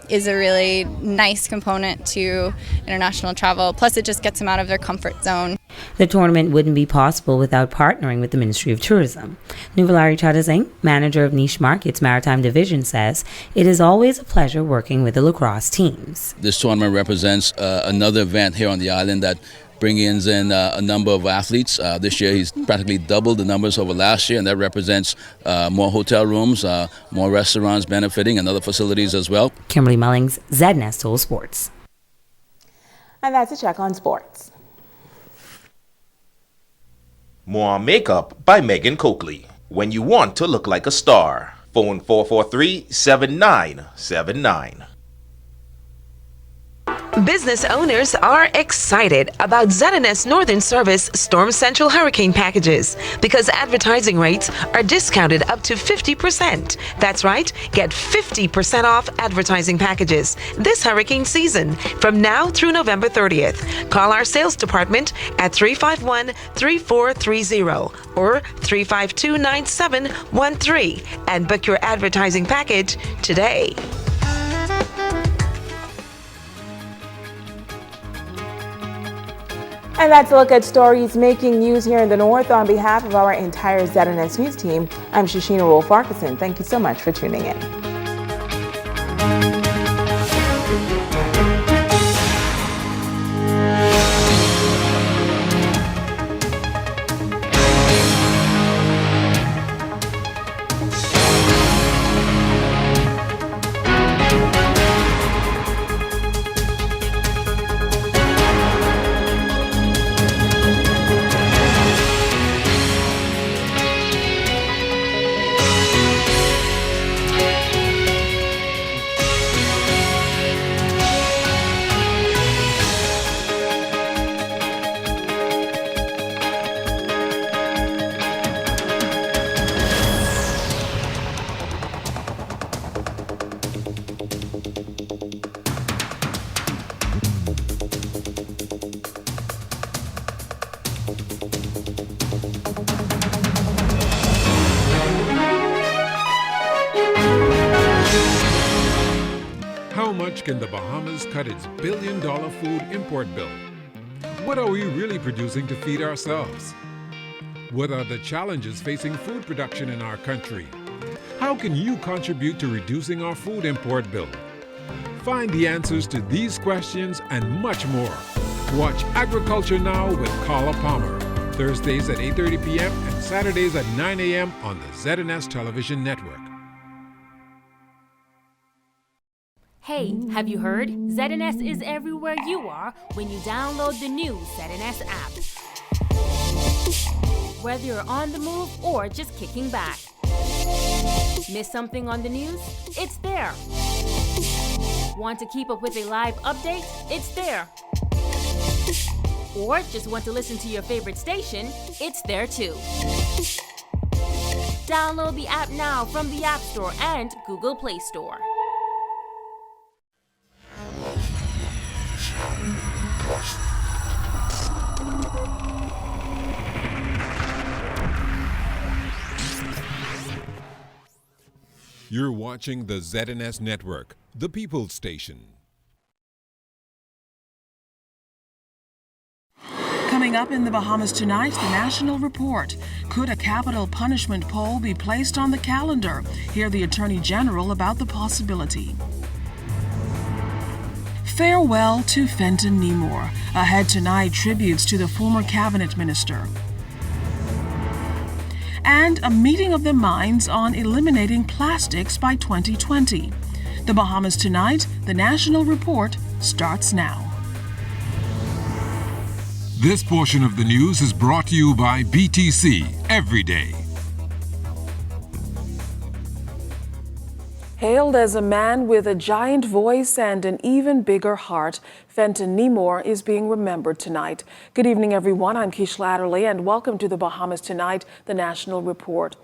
Speaker 1: is a really nice component to international travel. Plus it just gets them out of their comfort zone.
Speaker 31: The tournament wouldn't be possible without partnering with the Ministry of Tourism. Nuvalari Chadazing, manager of Niche Markets Maritime Division, says it is always a pleasure working with the lacrosse teams.
Speaker 12: This tournament represents another event here on the island that brings in a number of athletes. This year he's practically doubled the numbers over last year, and that represents more hotel rooms, more restaurants benefiting, and other facilities as well.
Speaker 31: Kimberly Mullings, ZNS Total Sports.
Speaker 24: And that's a check on sports.
Speaker 26: More on Makeup by Megan Coakley. When you want to look like a star. Phone 443-7979.
Speaker 13: Business owners are excited about ZNS Northern Service Storm Central Hurricane packages because advertising rates are discounted up to 50%. That's right, get 50% off advertising packages this hurricane season from now through November 30th. Call our sales department at 351-3430 or 352-9713 and book your advertising package today.
Speaker 24: And that's a look at stories making news here in the North. On behalf of our entire ZNS News team, I'm Shoshana Wolf-Farquharson. Thank you so much for tuning in.
Speaker 14: How much can the Bahamas cut its billion-dollar food import bill? What are we really producing to feed ourselves? What are the challenges facing food production in our country? How can you contribute to reducing our food import bill? Find the answers to these questions and much more. Watch Agriculture Now with Carla Palmer, Thursdays at 8:30 p.m. and Saturdays at 9 a.m. on the ZNS Television Network.
Speaker 15: Hey, have you heard? ZNS is everywhere you are when you download the new ZNS app. Whether you're on the move or just kicking back. Miss something on the news? It's there. Want to keep up with a live update? It's there. Or just want to listen to your favorite station? It's there too. Download the app now from the App Store and Google Play Store.
Speaker 14: You're watching the ZNS Network, the People's Station.
Speaker 16: Coming up in the Bahamas tonight, the National Report. Could a capital punishment poll be placed on the calendar? Hear the Attorney General about the possibility. Farewell to Fenton Nemore. Ahead tonight, tributes to the former cabinet minister. And a meeting of the minds on eliminating plastics by 2020. The Bahamas tonight, the National Report starts now.
Speaker 14: This portion of the news is brought to you by BTC Every Day.
Speaker 16: Hailed as a man with a giant voice and an even bigger heart, Fenton Nemore is being remembered tonight. Good evening, everyone. I'm Keish Latterly, and welcome to the Bahamas Tonight, the National Report.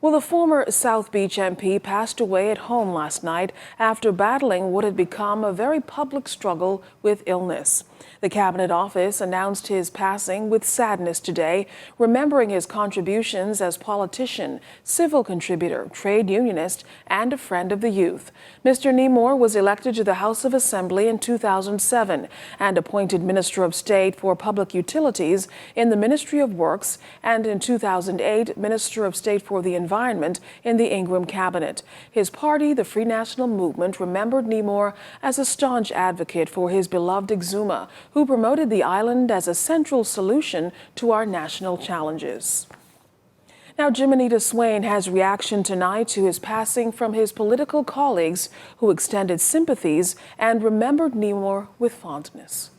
Speaker 16: Well, the former South Beach MP passed away at home last night after battling what had become a very public struggle with illness. The Cabinet Office announced his passing with sadness today, remembering his contributions as politician, civil contributor, trade unionist, and a friend of the youth. Mr. Nemore was elected to the House of Assembly in 2007 and appointed Minister of State for Public Utilities in the Ministry of Works, and in 2008, Minister of State for the Environment in the Ingram Cabinet. His party, the Free National Movement, remembered Nemore as a staunch advocate for his beloved Exuma, who promoted the island as a central solution to our national challenges. Now, Jimenita Swain has reaction tonight to his passing from his political colleagues who extended sympathies and remembered Nemore with fondness.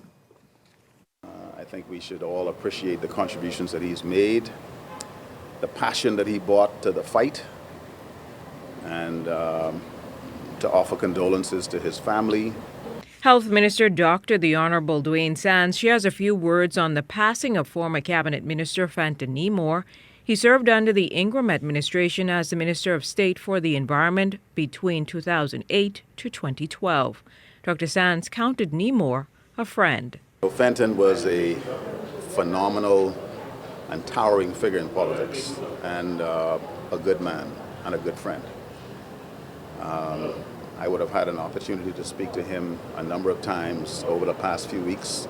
Speaker 17: I think we should all appreciate the contributions that he's made, the passion that he brought to the fight, and to offer condolences to his family.
Speaker 18: Health Minister Dr. the Honorable Dwayne Sands shares a few words on the passing of former Cabinet Minister Fenton Nemore. He served under the Ingram administration as the Minister of State for the Environment between 2008 to 2012. Dr. Sands counted Nemore a friend.
Speaker 17: Fenton was a phenomenal and towering figure in politics, and a good man and a good friend. I would have had an opportunity to speak to him a number of times over the past few weeks,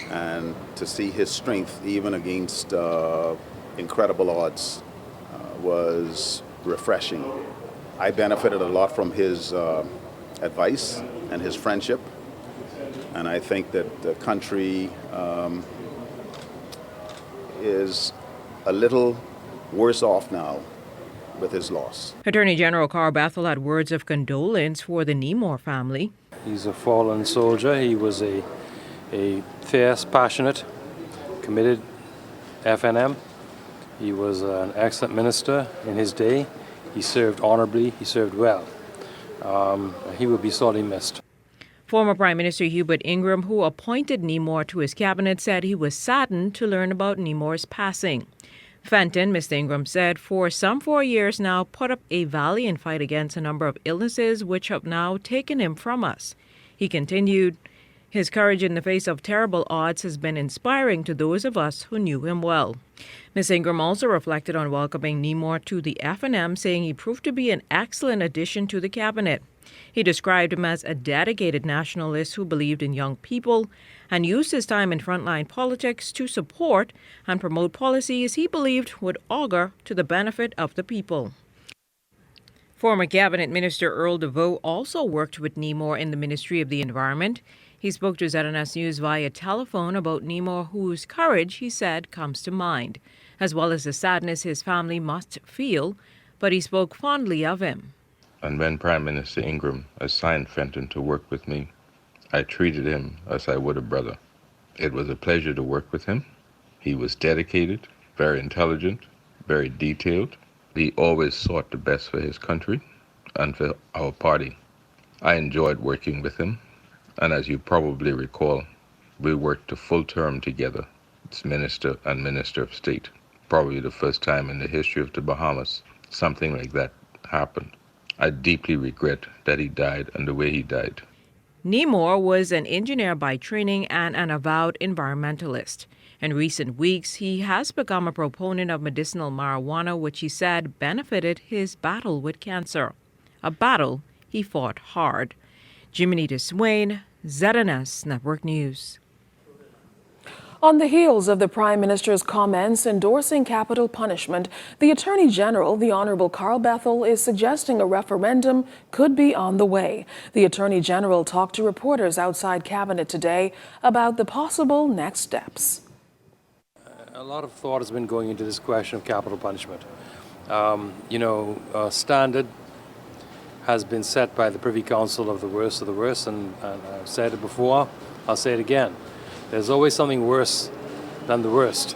Speaker 17: and to see his strength even against incredible odds was refreshing. I benefited a lot from his advice and his friendship, and I think that the country is a little worse off now with his loss.
Speaker 18: Attorney General Carl Bethel had words of condolence for the Nemore family.
Speaker 19: He's a fallen soldier. He was a fierce, passionate, committed FNM. He was an excellent minister in his day. He served honorably. He served well. He will be sorely missed.
Speaker 18: Former Prime Minister Hubert Ingram, who appointed Nemore to his cabinet, said he was saddened to learn about Nemore's passing. Fenton, Mr. Ingram said, for some 4 years now, put up a valiant fight against a number of illnesses which have now taken him from us. He continued, his courage in the face of terrible odds has been inspiring to those of us who knew him well. Ms. Ingram also reflected on welcoming Nemore to the FNM, saying he proved to be an excellent addition to the cabinet. He described him as a dedicated nationalist who believed in young people and used his time in frontline politics to support and promote policies he believed would augur to the benefit of the people. Former Cabinet Minister Earl DeVoe also worked with Nemore in the Ministry of the Environment. He spoke to ZNS News via telephone about Nemore, whose courage, he said, comes to mind, as well as the sadness his family must feel, but he spoke fondly of him.
Speaker 20: And when Prime Minister Ingram assigned Fenton to work with me, I treated him as I would a brother. It was a pleasure to work with him. He was dedicated, very intelligent, very detailed. He always sought the best for his country and for our party. I enjoyed working with him, and as you probably recall, we worked a full term together as Minister and Minister of State. Probably the first time in the history of the Bahamas something like that happened. I deeply regret that he died and the way he died.
Speaker 18: Nemore was an engineer by training and an avowed environmentalist. In recent weeks, he has become a proponent of medicinal marijuana, which he said benefited his battle with cancer, a battle he fought hard. Jimenita Swain, ZNS Network News.
Speaker 16: On the heels of the Prime Minister's comments endorsing capital punishment, the Attorney General, the Honorable Carl Bethel, is suggesting a referendum could be on the way. The Attorney General talked to reporters outside Cabinet today about the possible next steps.
Speaker 19: A lot of thought has been going into this question of capital punishment. A standard has been set by the Privy Council of the worst, and I've said it before, I'll say it again. There's always something worse than the worst.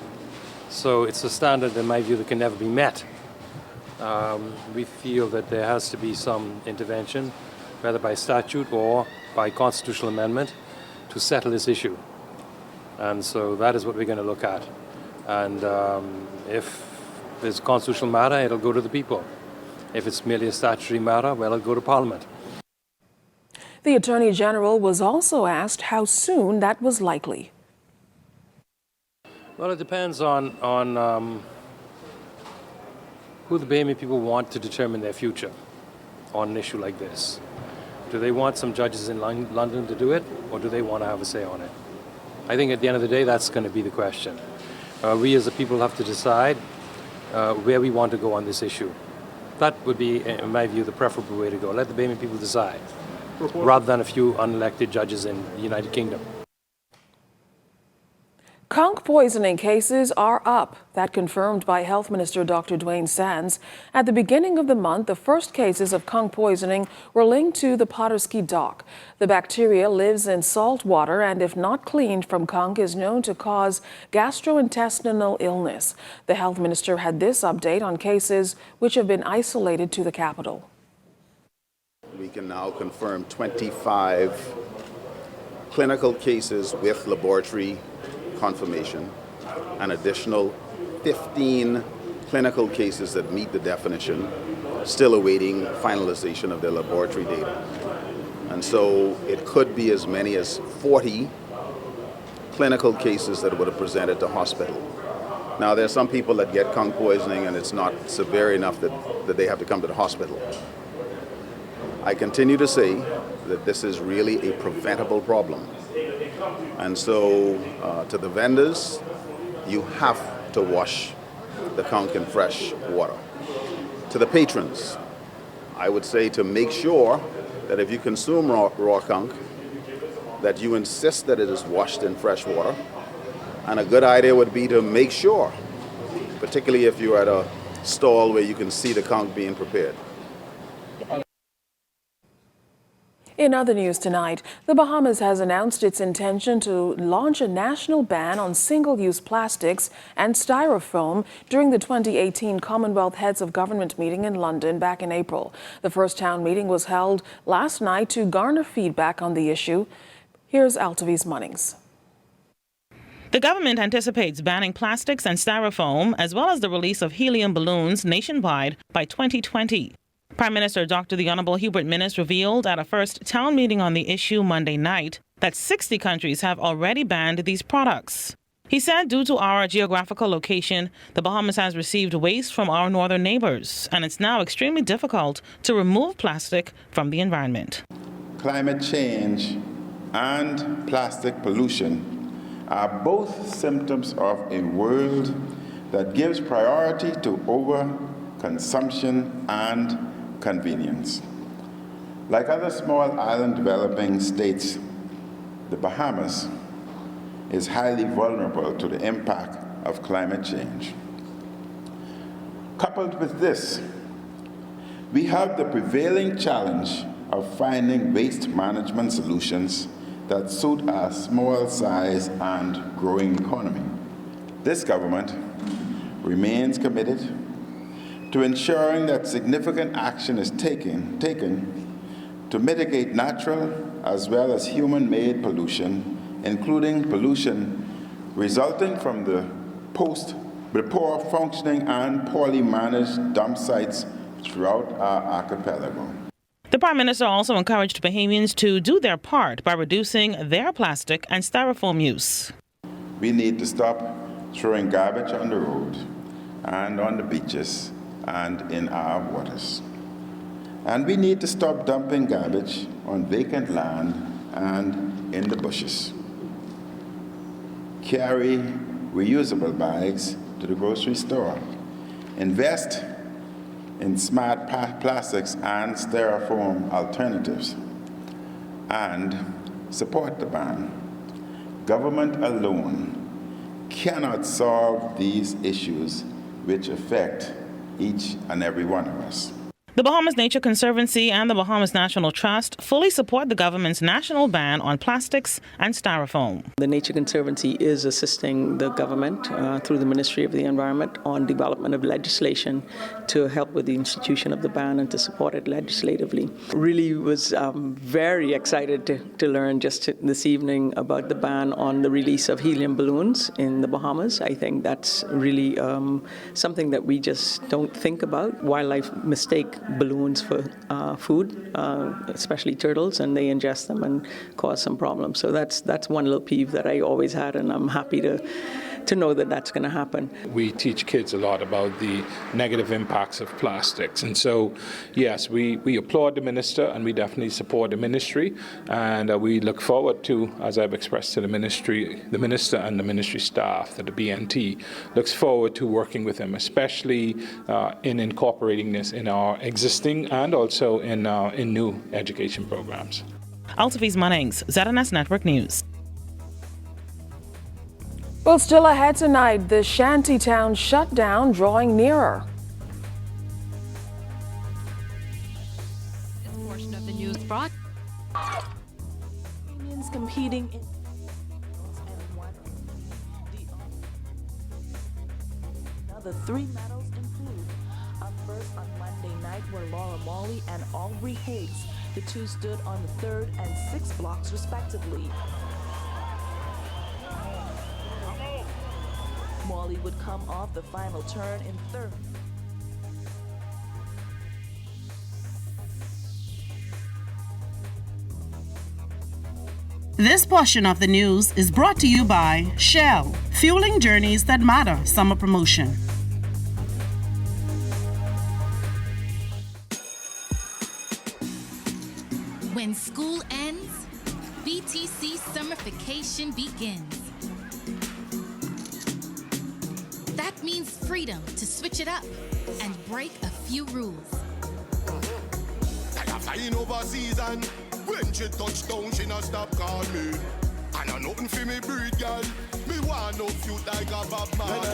Speaker 19: So it's a standard, in my view, that can never be met. We feel that there has to be some intervention, whether by statute or by constitutional amendment, to settle this issue. And so that is what we're going to look at. And if it's a constitutional matter, it'll go to the people. If it's merely a statutory matter, well, it'll go to Parliament.
Speaker 16: The Attorney General was also asked how soon that was likely.
Speaker 19: Well, it depends on who the Bahamian people want to determine their future on an issue like this. Do they want some judges in London to do it, or do they want to have a say on it? I think at the end of the day, that's going to be the question. We as a people have to decide where we want to go on this issue. That would be, in my view, the preferable way to go. Let the Bahamian people decide, rather than a few unelected judges in the United Kingdom.
Speaker 16: Conch poisoning cases are up. That confirmed by Health Minister Dr. Dwayne Sands. At the beginning of the month, the first cases of conch poisoning were linked to the Potterski dock. The bacteria lives in salt water and, if not cleaned from conch, is known to cause gastrointestinal illness. The Health Minister had this update on cases which have been isolated to the capital.
Speaker 17: We can now confirm 25 clinical cases with laboratory confirmation, an additional 15 clinical cases that meet the definition, still awaiting finalization of their laboratory data. And so it could be as many as 40 clinical cases that would have presented to hospital. Now, there are some people that get conch poisoning and it's not severe enough that they have to come to the hospital. I continue to say that this is really a preventable problem. And so to the vendors, you have to wash the conch in fresh water. To the patrons, I would say to make sure that if you consume raw conch, that you insist that it is washed in fresh water. And a good idea would be to make sure, particularly if you're at a stall where you can see the conch being prepared.
Speaker 16: In other news tonight, the Bahamas has announced its intention to launch a national ban on single-use plastics and styrofoam during the 2018 Commonwealth Heads of Government meeting in London back in April. The first town meeting was held last night to garner feedback on the issue. Here's Altaviz Munnings.
Speaker 2: The government anticipates banning plastics and styrofoam, as well as the release of helium balloons nationwide by 2020. Prime Minister Dr. The Honourable Hubert Minnis revealed at a first town meeting on the issue Monday night that 60 countries have already banned these products. He said due to our geographical location, the Bahamas has received waste from our northern neighbours, and it's now extremely difficult to remove plastic from the environment.
Speaker 3: Climate change and plastic pollution are both symptoms of a world that gives priority to overconsumption and convenience. Like other small island developing states, the Bahamas is highly vulnerable to the impact of climate change. Coupled with this, we have the prevailing challenge of finding waste management solutions that suit our small size and growing economy. This government remains committed to ensuring that significant action is taken to mitigate natural as well as human-made pollution, including pollution resulting from the poor functioning and poorly managed dump sites throughout our archipelago.
Speaker 2: The Prime Minister also encouraged Bahamians to do their part by reducing their plastic and styrofoam use.
Speaker 3: We need to stop throwing garbage on the road and on the beaches and in our waters. And we need to stop dumping garbage on vacant land and in the bushes. Carry reusable bags to the grocery store. Invest in smart plastics and styrofoam alternatives. And support the ban. Government alone cannot solve these issues which affect each and every one of us.
Speaker 2: The Bahamas Nature Conservancy and the Bahamas National Trust fully support the government's national ban on plastics and styrofoam.
Speaker 4: The Nature Conservancy is assisting the government through the Ministry of the Environment on development of legislation to help with the institution of the ban and to support it legislatively. Really was very excited to learn just this evening about the ban on the release of helium balloons in the Bahamas. I think that's really something that we just don't think about. Wildlife mistake balloons for food, especially turtles, and they ingest them and cause some problems. So that's one little peeve that I always had, and I'm happy to know that that's going to happen.
Speaker 5: We teach kids a lot about the negative impacts of plastics, and so yes, we applaud the minister and we definitely support the ministry, and we look forward to, as I've expressed to the ministry, the minister and the ministry staff, that the BNT looks forward to working with them, especially in incorporating this in our existing and also in new education programs.
Speaker 2: Altaviz Munnings, ZNS Network News.
Speaker 16: Well, still ahead tonight, the Shantytown shutdown drawing nearer.
Speaker 6: This portion of the news brought.
Speaker 16: Unions competing in
Speaker 21: another 3 medals include up first on Monday night were Laura Mawley and Aubrey Higgs. The two stood on the 3rd and 6th blocks respectively. Mawley would come off the final turn in 3rd.
Speaker 22: This portion of the news is brought to you by Shell, fueling journeys that matter. Summer promotion.
Speaker 23: When school ends, BTC summerfication begins. That means freedom to switch it up and break a few rules.
Speaker 25: Overseas and when she touch down, she not stop call me. And I nothing for me breed, girl. Me want no cute like a Bob Marley.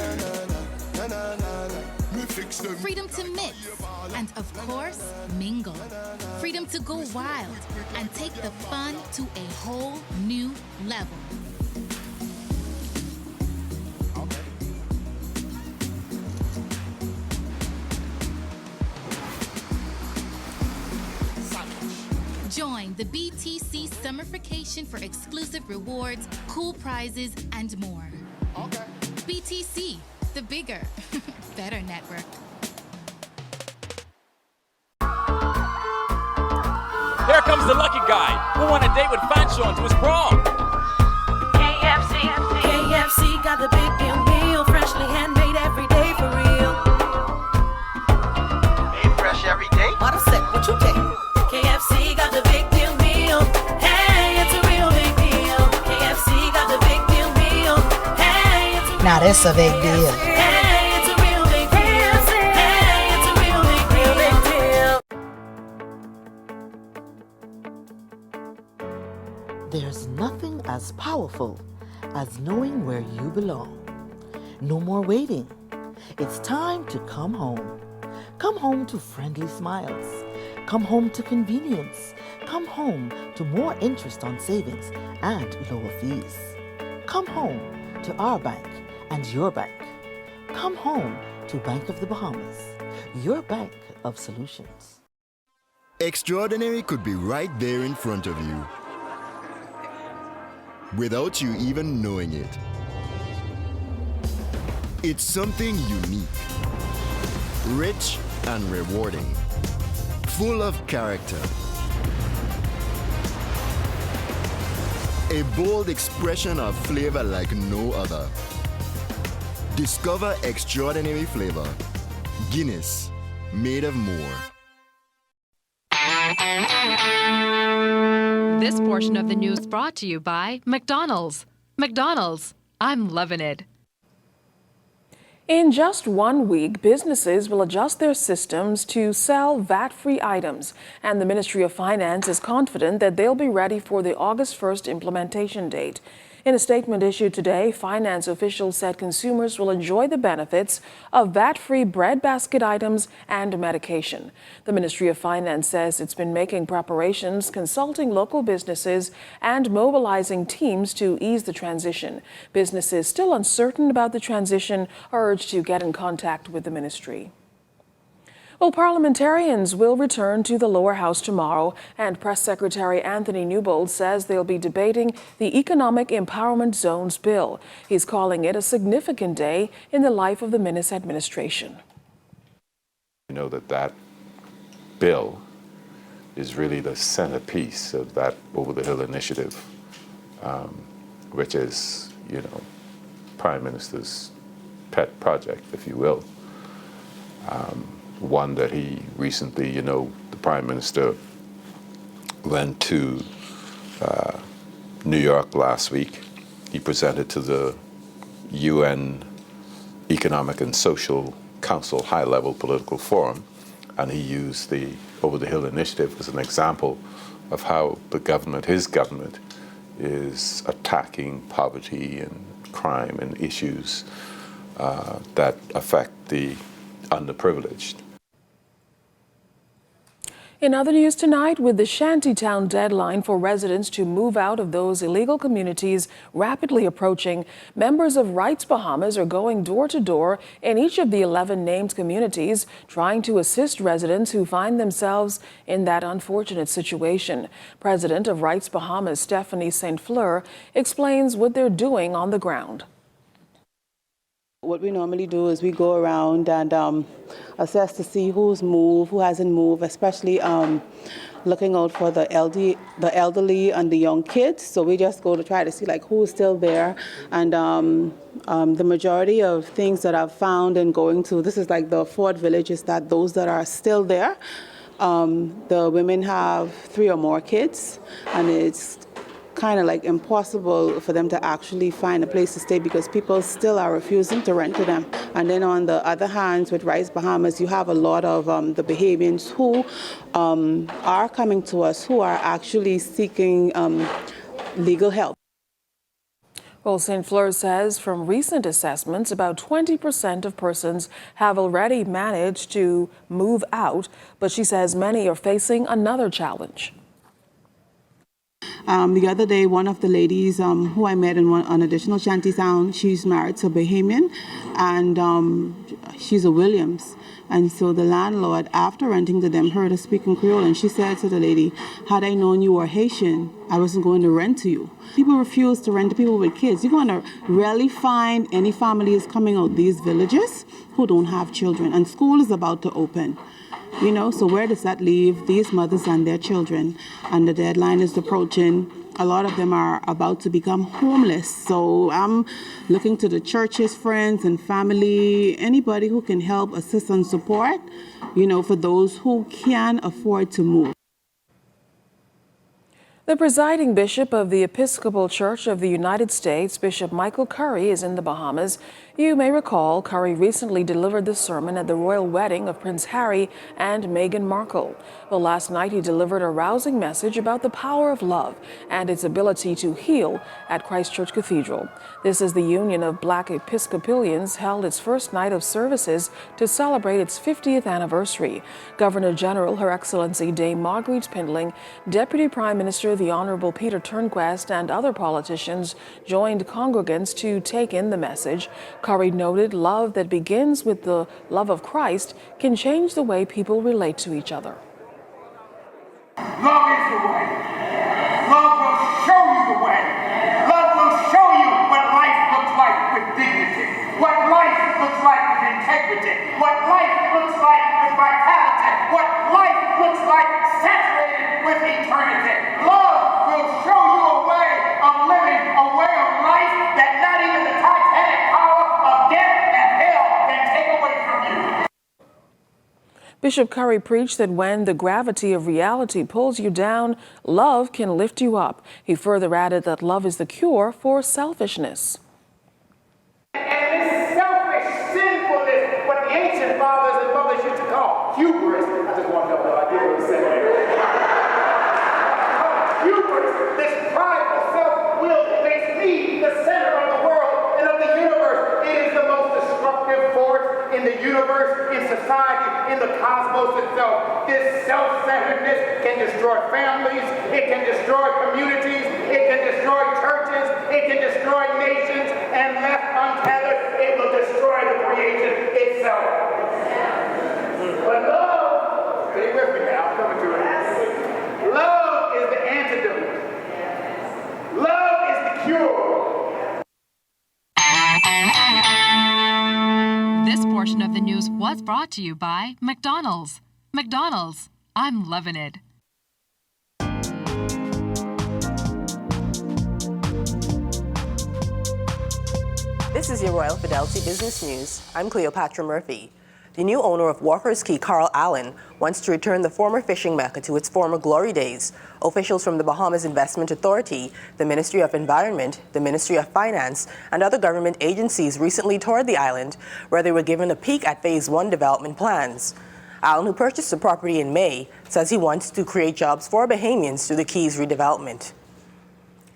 Speaker 25: Me fix them.
Speaker 23: Freedom to mix and of course mingle. Freedom to go wild and take the fun to a whole new level. Join the BTC Summerfication for exclusive rewards, cool prizes, and more. Okay. BTC, the bigger, better network.
Speaker 27: Here comes the lucky guy who won a date with Fenton to his prom.
Speaker 21: KFC got the big deal meal, freshly handmade every day for real.
Speaker 28: Made fresh every day?
Speaker 21: What I said, what you take? KFC got the big deal meal. Hey, it's a real big deal. KFC got the big deal meal. Hey, it's a
Speaker 7: Now that's a big deal.
Speaker 21: Hey, it's a real big deal. Hey, it's a real big deal.
Speaker 24: There's nothing as powerful as knowing where you belong. No more waiting. It's time to come home. Come home to friendly smiles. Come home to convenience. Come home to more interest on savings and lower fees. Come home to our bank and your bank. Come home to Bank of the Bahamas, your bank of solutions.
Speaker 29: Extraordinary could be right there in front of you, without you even knowing it. It's something unique, rich and rewarding, full of character. A bold expression of flavor like no other. Discover extraordinary flavor. Guinness, made of more.
Speaker 6: This portion of the news brought to you by McDonald's. McDonald's, I'm loving it.
Speaker 16: In just 1 week, businesses will adjust their systems to sell VAT-free items, and the Ministry of Finance is confident that they'll be ready for the August 1st implementation date. In a statement issued today, finance officials said consumers will enjoy the benefits of VAT-free breadbasket items and medication. The Ministry of Finance says it's been making preparations, consulting local businesses, and mobilizing teams to ease the transition. Businesses still uncertain about the transition are urged to get in contact with the ministry. Well, parliamentarians will return to the lower house tomorrow, and Press Secretary Anthony Newbold says they'll be debating the Economic Empowerment Zones bill. He's calling it a significant day in the life of the Minnis administration.
Speaker 1: You know that bill is really the centerpiece of that over-the-hill initiative, which is, Prime Minister's pet project, if you will. One that he recently, the Prime Minister went to New York last week. He presented to the UN Economic and Social Council high-level political forum, and he used the Over-the-Hill initiative as an example of how his government, is attacking poverty and crime and issues that affect the underprivileged.
Speaker 16: In other news tonight, with the Shantytown deadline for residents to move out of those illegal communities rapidly approaching, members of Rights Bahamas are going door to door in each of the 11 named communities, trying to assist residents who find themselves in that unfortunate situation. President of Rights Bahamas, Stephanie St. Fleur, explains what they're doing on the ground.
Speaker 8: What we normally do is we go around and assess to see who's moved, who hasn't moved, especially looking out for the elderly and the young kids. So we just go to try to see who's still there. And the majority of things that I've found in going to, this is like the Fort Village, is that those that are still there, the women have 3 or more kids, and it's kind of impossible for them to actually find a place to stay because people still are refusing to rent to them. And then on the other hand, with Rights Bahamas, you have a lot of the Bahamians who are coming to us who are actually seeking legal help.
Speaker 16: Well, St. Fleur says from recent assessments, about 20% of persons have already managed to move out, but she says many are facing another challenge.
Speaker 8: The other day, one of the ladies who I met in an additional Shantytown, she's married to a Bahamian, and she's a Williams. And so the landlord, after renting to them, heard her speaking Creole, and she said to the lady, had I known you were Haitian, I wasn't going to rent to you. People refuse to rent to people with kids. You're going to rarely find any families coming out these villages who don't have children, and school is about to open. So where does that leave these mothers and their children? And the deadline is approaching. A lot of them are about to become homeless. So I'm looking to the church's friends and family, anybody who can help, assist, and support, for those who can afford to move.
Speaker 16: The presiding bishop of the Episcopal Church of the United States, Bishop Michael Curry, is in the Bahamas. You may recall Curry recently delivered the sermon at the royal wedding of Prince Harry and Meghan Markle. Well, last night he delivered a rousing message about the power of love and its ability to heal at Christ Church Cathedral. This is the Union of Black Episcopalians held its first night of services to celebrate its 50th anniversary. Governor General Her Excellency Dame Marguerite Spindling, Deputy Prime Minister the Honorable Peter Turnquest, and other politicians joined congregants to take in the message. Curry noted love that begins with the love of Christ can change the way people relate to each other.
Speaker 9: Love is the way. Love will show you the way. Love will show you what life looks like with dignity, what life looks like with integrity, what life looks like with vitality, what life looks like saturated with eternity. Love will show you a way of living, a way of life that not even the titanic power of death and hell can take away from you.
Speaker 16: Bishop Curry preached that when the gravity of reality pulls you down, love can lift you up. He further added that love is the cure for selfishness.
Speaker 9: And this selfish sinfulness, what the ancient fathers and mothers used to call hubris. I just want to know, I did what he said there. Hubris, this prideful self-will that makes me the universe, in society, in the cosmos itself. This self-centeredness can destroy families, it can destroy communities, it can destroy churches, it can destroy nations, and left untethered, it will destroy the creation itself. But love, stay with me now, I'm coming to it. Love is the antidote. Love is the cure.
Speaker 6: This portion of the news was brought to you by McDonald's. McDonald's, I'm loving it.
Speaker 10: This is your Royal Fidelity Business News. I'm Cleopatra Murphy. The new owner of Walker's Key, Carl Allen, wants to return the former fishing mecca to its former glory days. Officials from the Bahamas Investment Authority, the Ministry of Environment, the Ministry of Finance, and other government agencies recently toured the island, where they were given a peek at Phase 1 development plans. Allen, who purchased the property in May, says he wants to create jobs for Bahamians through the Key's redevelopment.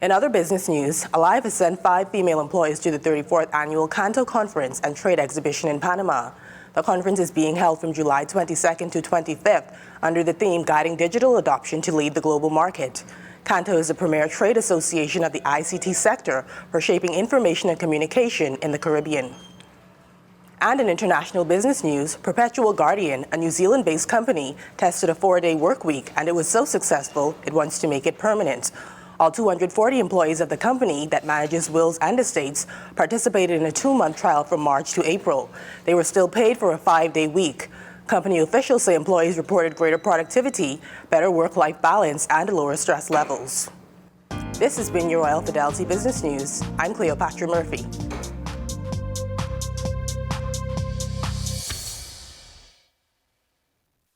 Speaker 10: In other business news, Alive has sent 5 female employees to the 34th Annual Canto Conference and Trade Exhibition in Panama. The conference is being held from July 22nd to 25th under the theme Guiding Digital Adoption to Lead the Global Market. Canto is the premier trade association of the ICT sector for shaping information and communication in the Caribbean. And in international business news, Perpetual Guardian, a New Zealand-based company, tested a 4-day work week, and it was so successful it wants to make it permanent. All 240 employees of the company that manages wills and estates participated in a 2-month trial from March to April. They were still paid for a 5-day week. Company officials say employees reported greater productivity, better work-life balance, and lower stress levels. This has been your Royal Fidelity Business News. I'm Cleopatra Murphy.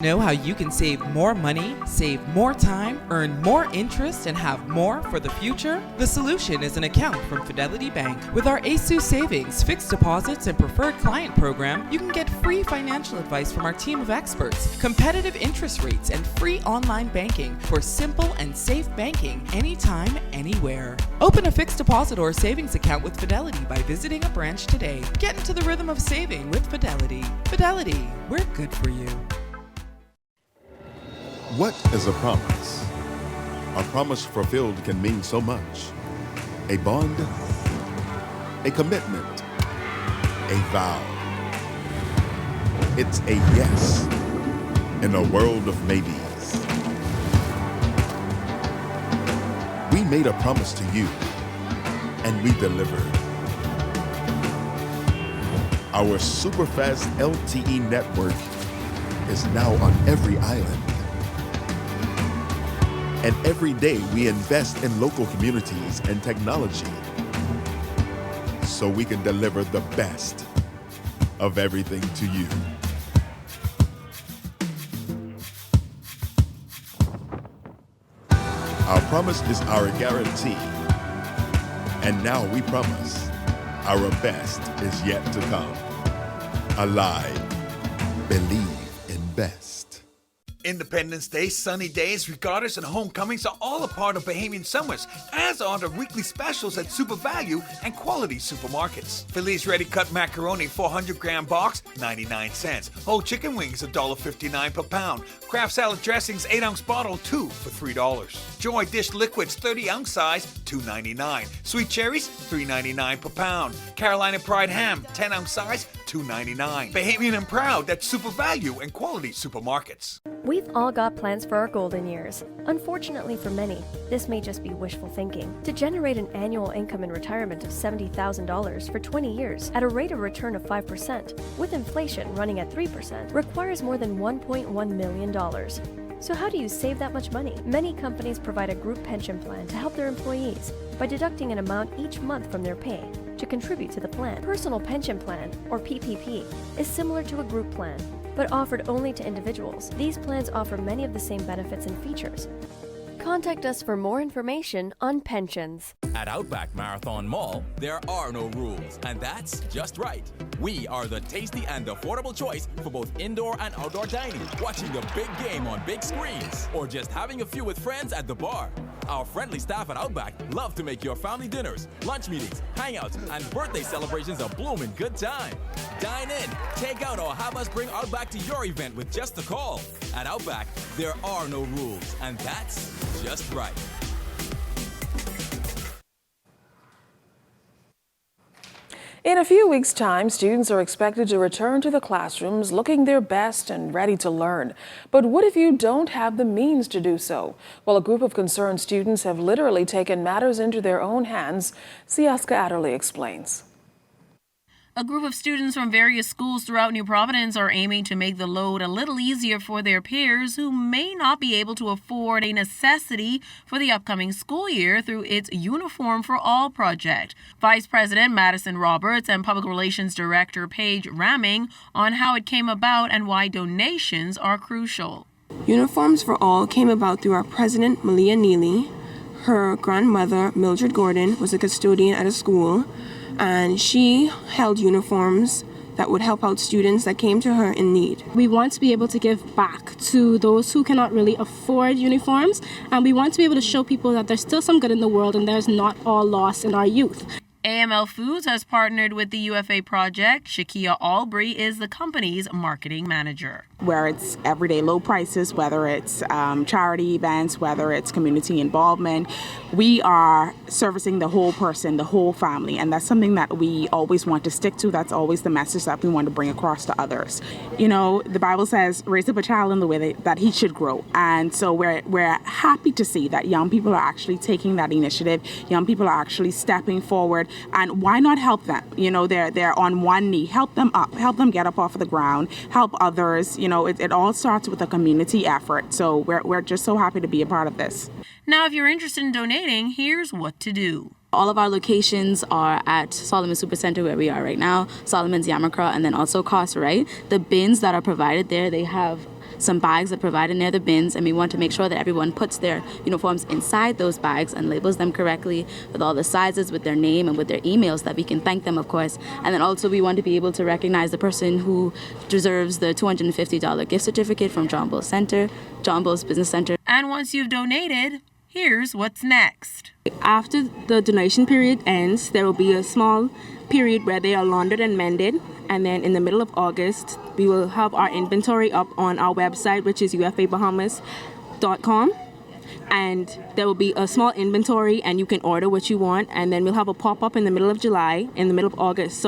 Speaker 11: Know how you can save more money, save more time, earn more interest, and have more for the future? The solution is an account from Fidelity Bank. With our ASU Savings, fixed deposits, and preferred client program, you can get free financial advice from our team of experts, competitive interest rates, and free online banking for simple and safe banking anytime, anywhere. Open a fixed deposit or savings account with Fidelity by visiting a branch today. Get into the rhythm of saving with Fidelity. Fidelity, we're good for you.
Speaker 12: What is a promise? A promise fulfilled can mean so much. A bond, a commitment, a vow. It's a yes in a world of maybes. We made a promise to you, and we delivered. Our superfast LTE network is now on every island. And every day we invest in local communities and technology so we can deliver the best of everything to you. Our promise is our guarantee. And now we promise our best is yet to come. Alive, believe in best.
Speaker 13: Independence Day, sunny days, regattas, and homecomings are all a part of Bahamian summers, as are the weekly specials at Super Value and Quality Supermarkets. Feliz ready-cut macaroni 400-gram box, 99 cents. Whole chicken wings, $1.59 per pound. Kraft salad dressings, 8-ounce bottle, 2 for $3. Joy dish liquids, 30-ounce size, $2.99. Sweet cherries, $3.99 per pound. Carolina Pride ham, 10-ounce size, $2.99. Bahamian and proud, that's Super Value and Quality Supermarkets.
Speaker 14: We've all got plans for our golden years. Unfortunately for many, this may just be wishful thinking. To generate an annual income in retirement of $70,000 for 20 years at a rate of return of 5%, with inflation running at 3%, requires more than $1.1 million. So how do you save that much money? Many companies provide a group pension plan to help their employees by deducting an amount each month from their pay to contribute to the plan. Personal Pension Plan, or PPP, is similar to a group plan, but offered only to individuals. These plans offer many of the same benefits and features. Contact us for more information on pensions.
Speaker 27: At Outback Marathon Mall, there are no rules, and that's just right. We are the tasty and affordable choice for both indoor and outdoor dining, watching the big game on big screens, or just having a few with friends at the bar. Our friendly staff at Outback love to make your family dinners, lunch meetings, hangouts, and birthday celebrations a blooming good time. Dine in, take out, or have us bring Outback to your event with just a call. At Outback, there are no rules, and that's just right.
Speaker 16: In a few weeks' time, students are expected to return to the classrooms looking their best and ready to learn. But what if you don't have the means to do so? Well, a group of concerned students have literally taken matters into their own hands. Siaska Adderley explains.
Speaker 2: A group of students from various schools throughout New Providence are aiming to make the load a little easier for their peers who may not be able to afford a necessity for the upcoming school year through its Uniform for All project. Vice President Madison Roberts and Public Relations Director Paige Ramming on how it came about and why donations are crucial.
Speaker 3: Uniforms for All came about through our president, Malia Neely. Her grandmother, Mildred Gordon, was a custodian at a school, and she held uniforms that would help out students that came to her in need.
Speaker 4: We want to be able to give back to those who cannot really afford uniforms, and we want to be able to show people that there's still some good in the world and there's not all lost in our youth.
Speaker 2: AML Foods has partnered with the UFA project. Shakia Albury is the company's marketing manager.
Speaker 15: Where it's everyday low prices, whether it's charity events, whether it's community involvement, we are servicing the whole person, the whole family, and that's something that we always want to stick to. That's always the message that we want to bring across to others. You know, the Bible says, raise up a child in the way that he should grow, and so we're happy to see that young people are actually taking that initiative. Young people are actually stepping forward, and why not help them? You know, they're on one knee. Help them up. Help them get up off of the ground. Help others. You know, it all starts with a community effort. So we're just so happy to be a part of this.
Speaker 2: Now, if you're interested in donating, here's what to do.
Speaker 17: All of our locations are at Solomon Supercenter, where we are right now, Solomon's Yamacraw, and then also Cost, right? The bins that are provided there, they have some bags that are provided near the bins, and we want to make sure that everyone puts their uniforms inside those bags and labels them correctly with all the sizes, with their name and with their emails, that we can thank them, of course. And then also we want to be able to recognize the person who deserves the $250 gift certificate from John Bull's Business Center.
Speaker 2: And once you've donated, here's what's next.
Speaker 4: After the donation period ends, there will be a small period where they are laundered and mended, and then in the middle of August we will have our inventory up on our website, which is ufabahamas.com, and there will be a small inventory and you can order what you want, and then we'll have a pop-up in the middle of August,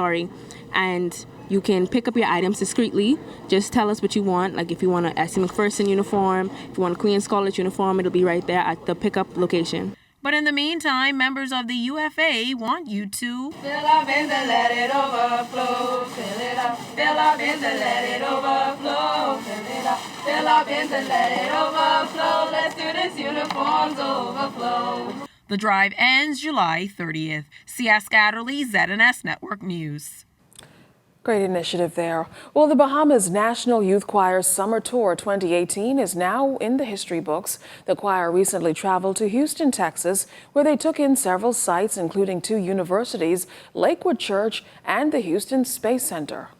Speaker 4: and you can pick up your items discreetly. Just tell us what you want, like if you want an Essie McPherson uniform, if you want a Queen's College uniform, it'll be right there at the pickup location.
Speaker 2: But in the meantime, members of the UFA want you to
Speaker 18: fill up and let it overflow. Fill it up, fill up and let it overflow. Fill it up, fill up and let it overflow. Let's do this uniforms overflow.
Speaker 2: The drive ends July 30th. Siaska Adderley, ZNS Network News.
Speaker 16: Great initiative there. Well, the Bahamas National Youth Choir's Summer Tour 2018 is now in the history books. The choir recently traveled to Houston, Texas, where they took in several sites, including 2 universities, Lakewood Church, and the Houston Space Center.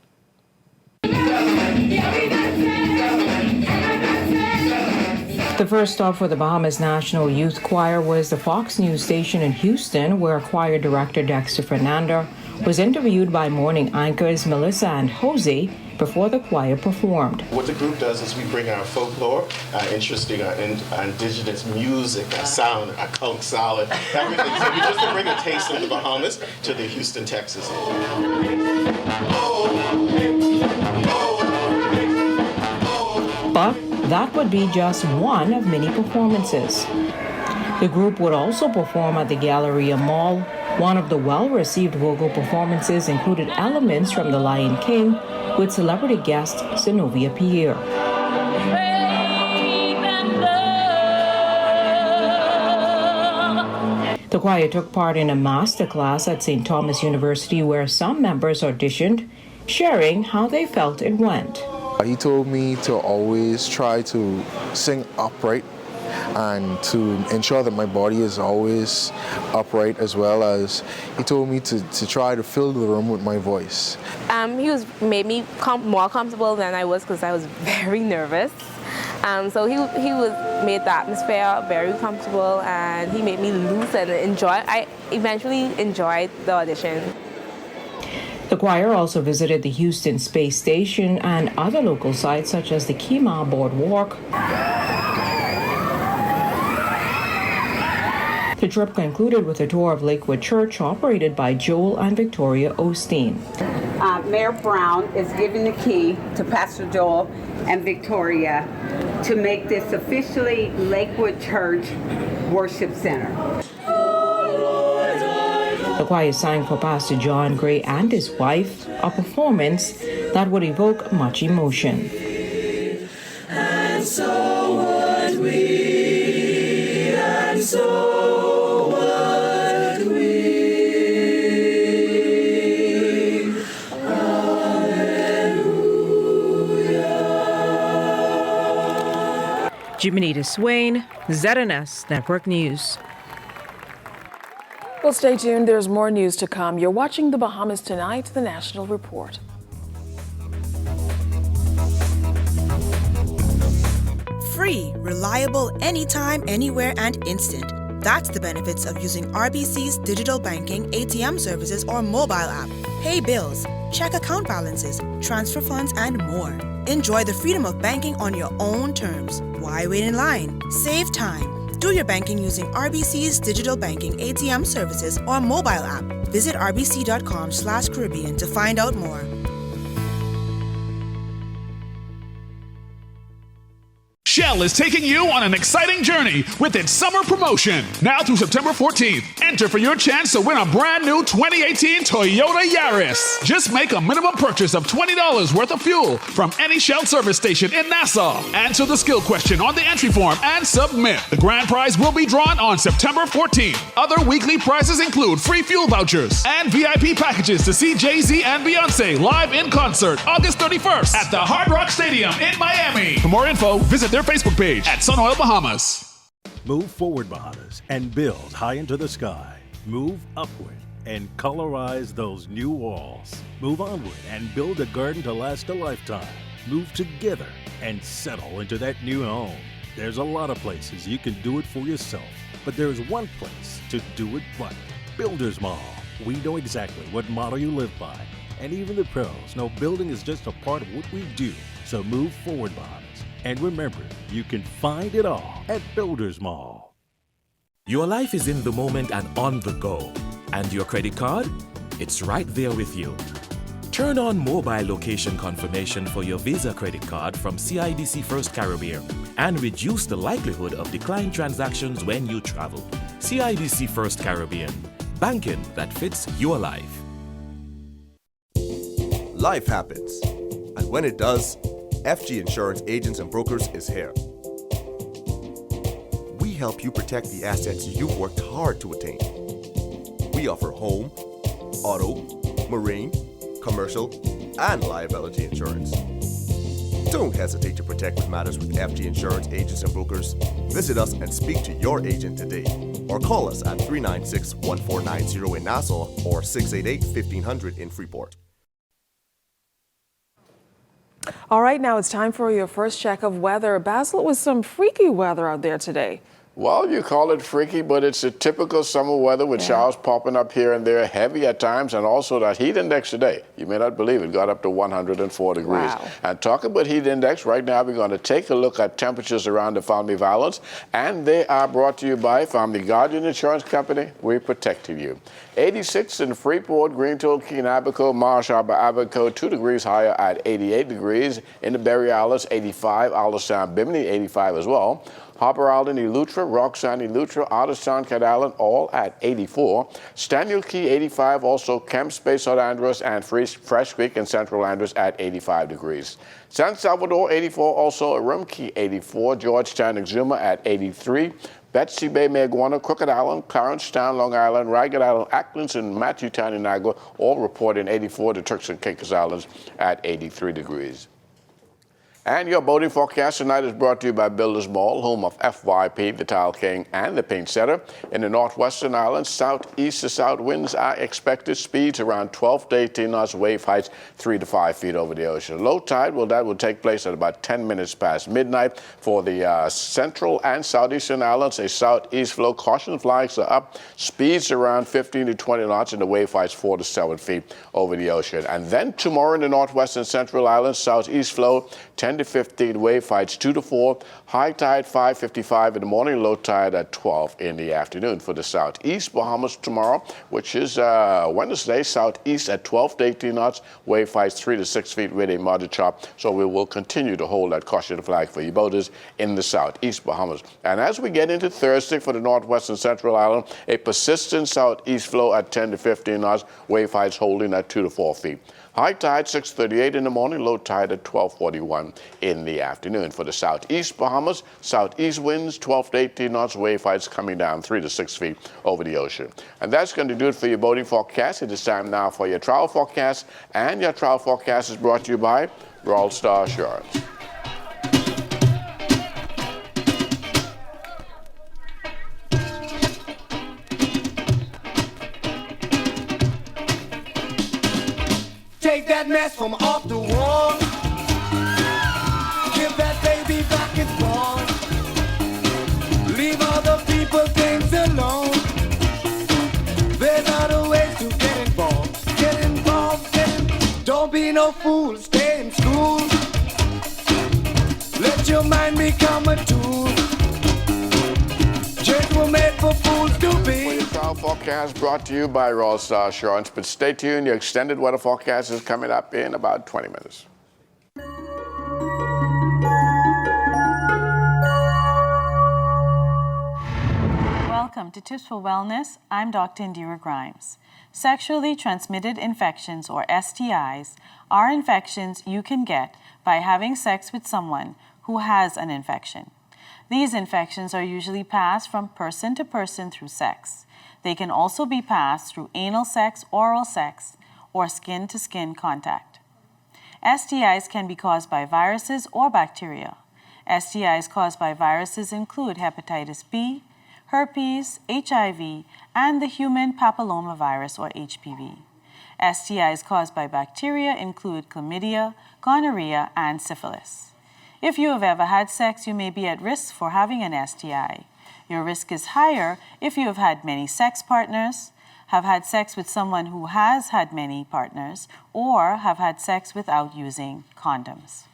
Speaker 19: The first stop for the Bahamas National Youth Choir was the Fox News station in Houston, where choir director Dexter Fernando was interviewed by morning anchors Melissa and Jose before the choir performed.
Speaker 20: What the group does is we bring our folklore, our interesting, our indigenous music, our sound, our conch salad, everything. So we just bring a taste of the Bahamas to the Houston, Texas area.
Speaker 19: But that would be just one of many performances. The group would also perform at the Galleria Mall. One of the well-received vocal performances included elements from The Lion King with celebrity guest Zenobia Pierre. The choir took part in a masterclass at St. Thomas University where some members auditioned, sharing how they felt it went.
Speaker 26: He told me to always try to sing upright
Speaker 5: and to ensure that my body is always upright, as well as he told me to try to fill the room with my voice.
Speaker 4: He made me more comfortable than I was because I was very nervous. So he made the atmosphere very comfortable, and he made me loose and enjoy. I eventually enjoyed the audition.
Speaker 19: The choir also visited the Houston Space Station and other local sites such as the Kemah Boardwalk. The trip concluded with a tour of Lakewood Church operated by Joel and Victoria Osteen.
Speaker 7: Mayor Brown is giving the key to Pastor Joel and Victoria to make this officially Lakewood Church Worship Center.
Speaker 19: The choir sang for Pastor John Gray and his wife, a performance that would evoke much emotion.
Speaker 18: And so would we, and so would we. Hallelujah.
Speaker 21: Jimenita Swain, ZNS Network News.
Speaker 16: Well, stay tuned. There's more news to come. You're watching the Bahamas Tonight, the National Report.
Speaker 22: Free, reliable, anytime, anywhere, and instant. That's the benefits of using RBC's digital banking, ATM services, or mobile app. Pay bills, check account balances, transfer funds, and more. Enjoy the freedom of banking on your own terms. Why wait in line? Save time. Do your banking using RBC's digital banking, ATM services, or mobile app. Visit rbc.com/Caribbean to find out more.
Speaker 23: Shell is taking you on an exciting journey with its summer promotion. Now through September 14th, enter for your chance to win a brand new 2018 Toyota Yaris. Just make a minimum purchase of $20 worth of fuel from any Shell service station in Nassau. Answer the skill question on the entry form and submit. The grand prize will be drawn on September 14th. Other weekly prizes include free fuel vouchers and VIP packages to see Jay-Z and Beyonce live in concert August 31st at the Hard Rock Stadium in Miami. For more info, visit their Facebook page at Sunoil Bahamas.
Speaker 24: Move forward, Bahamas, and build high into the sky. Move upward and colorize those new walls. Move onward and build a garden to last a lifetime. Move together and settle into that new home. There's a lot of places you can do it for yourself, but there's one place to do it right. Builders Mall. We know exactly what motto you live by, and even the pros know building is just a part of what we do. So move forward, Bahamas. And remember, you can find it all at Builders Mall.
Speaker 25: Your life is in the moment and on the go. And your credit card? It's right there with you. Turn on mobile location confirmation for your Visa credit card from CIBC First Caribbean and reduce the likelihood of declined transactions when you travel. CIBC First Caribbean. Banking that fits your life.
Speaker 26: Life happens. And when it does, FG Insurance Agents and Brokers is here. We help you protect the assets you've worked hard to attain. We offer home, auto, marine, commercial, and liability insurance. Don't hesitate to protect what matters with FG Insurance Agents and Brokers. Visit us and speak to your agent today. Or call us at 396-1490 in Nassau or 688-1500 in Freeport.
Speaker 16: All right, now it's time for your first check of weather. Basil, it was some freaky weather out there today.
Speaker 28: Well, you call it freaky, but it's a typical summer weather with showers popping up here and there, heavy at times, and also that heat index today, you may not believe it, got up to 104 degrees.
Speaker 16: Wow.
Speaker 28: And talking about heat index, right now we're going to take a look at temperatures around the Family Violence, and they are brought to you by Family Guardian Insurance Company. We're protecting you. 86 in Freeport, Greentown, Keene, Abaco, Marsh Harbor, Abaco, 2 degrees higher at 88 degrees. In the Berry Isles, 85, Alderstown, Bimini, 85 as well. Harper Island, Eleuthera, Roxanne, Eleuthera, Otterstown, Cat Island, all at 84. Staniel Key, 85. Also, Kemp Space, St. Andrews, and Fresh Creek and Central Andrews at 85 degrees. San Salvador, 84. Also, Rumkey, 84. Georgetown, Exuma at 83. Betsy Bay, Mayaguana, Crooked Island, Clarencetown, Long Island, Ragged Island, Acklands, and Matthewtown, Inagua, all reporting 84. The Turks and Caicos Islands at 83 degrees. And your boating forecast tonight is brought to you by Builders Mall, home of FYP, the Tile King, and the Paint Setter. In the northwestern islands, southeast to south winds are expected. Speeds around 12 to 18 knots, wave heights 3 to 5 feet over the ocean. Low tide, well, that will take place at about 10 minutes past midnight. For the central and southeastern islands, a southeast flow. Caution flags are up. Speeds around 15 to 20 knots, and the wave heights 4 to 7 feet over the ocean. And then tomorrow in the northwestern central islands, southeast flow 10 to 15, wave heights 2 to 4, high tide 5:55 in the morning, low tide at 12 in the afternoon. For the southeast Bahamas tomorrow, which is Wednesday, southeast at 12 to 18 knots, wave heights 3 to 6 feet with a moderate chop. So we will continue to hold that caution flag for you boaters in the southeast Bahamas. And as we get into Thursday for the northwestern central island, a persistent southeast flow at 10 to 15 knots, wave heights holding at 2 to 4 feet. High tide 6:38 in the morning, low tide at 12:41 in the afternoon. For the southeast Bahamas, southeast winds 12 to 18 knots, wave heights coming down 3 to 6 feet over the ocean. And that's going to do it for your boating forecast. It is time now for your travel forecast, and your travel forecast is brought to you by Royal Star Assurance.
Speaker 1: Take that mess from off the wall. Give that baby back its ball. Leave other people things alone. There's other ways to get involved. Get involved, Don't be no fool, stay in school. Let your mind become a tool. Just were made for fools to be.
Speaker 28: Travel forecast brought to you by Royal Star Assurance. But stay tuned, your extended weather forecast is coming up in about 20 minutes.
Speaker 6: Welcome to Tips for Wellness. I'm Dr. Indira Grimes. Sexually transmitted infections, or STIs, are infections you can get by having sex with someone who has an infection. These infections are usually passed from person to person through sex. They can also be passed through anal sex, oral sex, or skin-to-skin contact. STIs can be caused by viruses or bacteria. STIs caused by viruses include hepatitis B, herpes, HIV, and the human papillomavirus, or HPV. STIs caused by bacteria include chlamydia, gonorrhea, and syphilis. If you have ever had sex, you may be at risk for having an STI. Your risk is higher if you have had many sex partners, have had sex with someone who has had many partners, or have had sex without using condoms.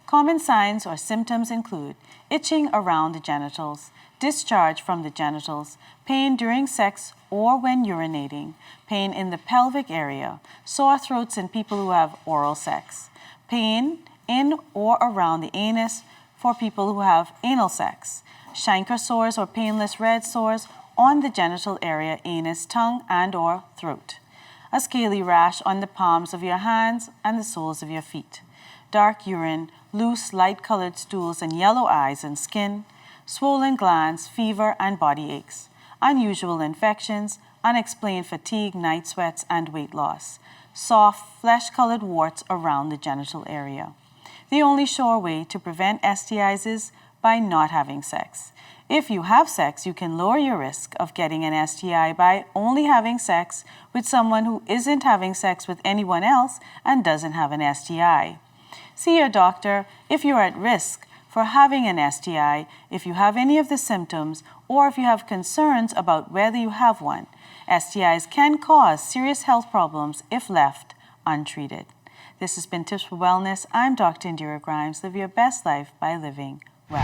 Speaker 6: Common signs or symptoms include itching around the genitals, discharge from the genitals, pain during sex or when urinating, pain in the pelvic area, sore throats in people who have oral sex, pain in or around the anus for people who have anal sex, chancre sores or painless red sores on the genital area, anus, tongue, and or throat, a scaly rash on the palms of your hands and the soles of your feet, dark urine, loose light-colored stools and yellow eyes and skin, swollen glands, fever, and body aches, unusual infections, unexplained fatigue, night sweats, and weight loss, soft, flesh-colored warts around the genital area. The only sure way to prevent STIs is by not having sex. If you have sex, you can lower your risk of getting an STI by only having sex with someone who isn't having sex with anyone else and doesn't have an STI. See your doctor if you're at risk for having an STI, if you have any of the symptoms, or if you have concerns about whether you have one. STIs can cause serious health problems if left untreated. This has been Tips for Wellness. I'm Dr. Indira Grimes. Live your best life by living well.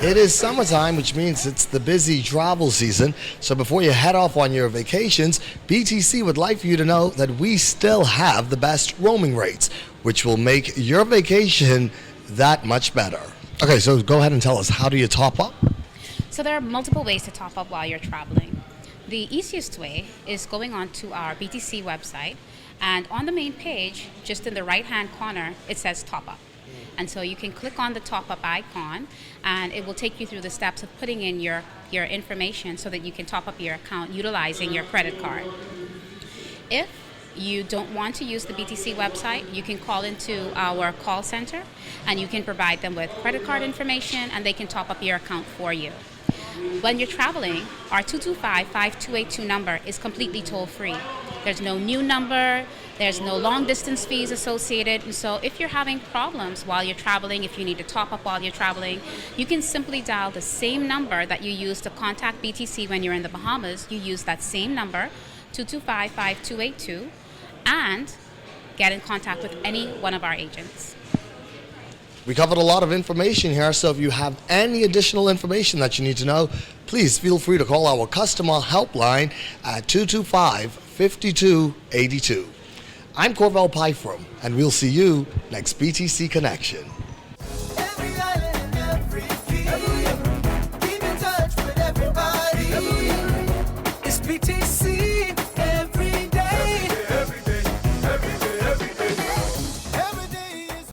Speaker 8: It is summertime, which means it's the busy travel season. So before you head off on your vacations, BTC would like for you to know that we still have the best roaming rates, which will make your vacation that much better. Okay, so go ahead and tell us, how do you top up?
Speaker 9: So there are multiple ways to top up while you're traveling. The easiest way is going on to our BTC website And on the main page, just in the right-hand corner, it says Top Up. And so you can click on the Top Up icon, and it will take you through the steps of putting in your information so that you can top up your account utilizing your credit card. If you don't want to use the BTC website, you can call into our call center, and you can provide them with credit card information, and they can top up your account for you. When you're traveling, our 225-5282 number is completely toll-free. There's no new number, there's no long-distance fees associated, and so if you're having problems while you're traveling, if you need to top up while you're traveling, you can simply dial the same number that you use to contact BTC when you're in the Bahamas. You use that same number, 225-5282, and get in contact with any one of our agents.
Speaker 8: We covered a lot of information here, so if you have any additional information that you need to know, please feel free to call our customer helpline at 225-5282. I'm Corval Pyfrom, and we'll see you next BTC Connection.
Speaker 1: It's BTC every day. Every day is.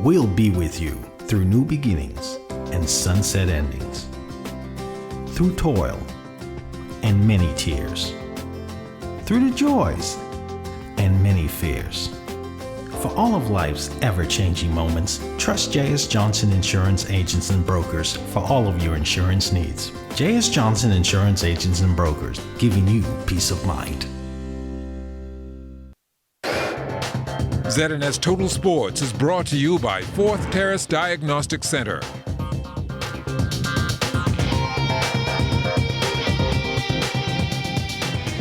Speaker 3: We'll be with you through new beginnings and sunset endings, through toil and many tears, through the joys and many fears. For all of life's ever-changing moments, trust J.S. Johnson Insurance Agents and Brokers for all of your insurance needs. J.S. Johnson Insurance Agents and Brokers, giving you peace of mind.
Speaker 10: ZNS Total Sports is brought to you by Fourth Terrace Diagnostic Center.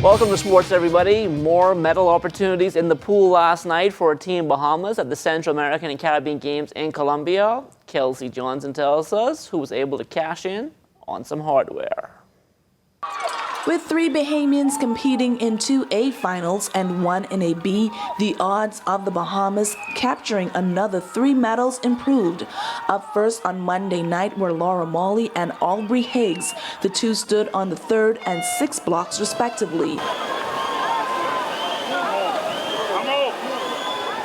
Speaker 11: Welcome to sports, everybody. More medal opportunities in the pool last night for Team Bahamas at the Central American and Caribbean Games in Colombia. Kelsey Johnson tells us who was able to cash in on some hardware.
Speaker 12: With 3 Bahamians competing in 2 A finals and 1 in a B, the odds of the Bahamas capturing another 3 medals improved. Up first on Monday night were Laura Mawley and Aubrey Higgs. The two stood on the 3rd and 6th blocks respectively.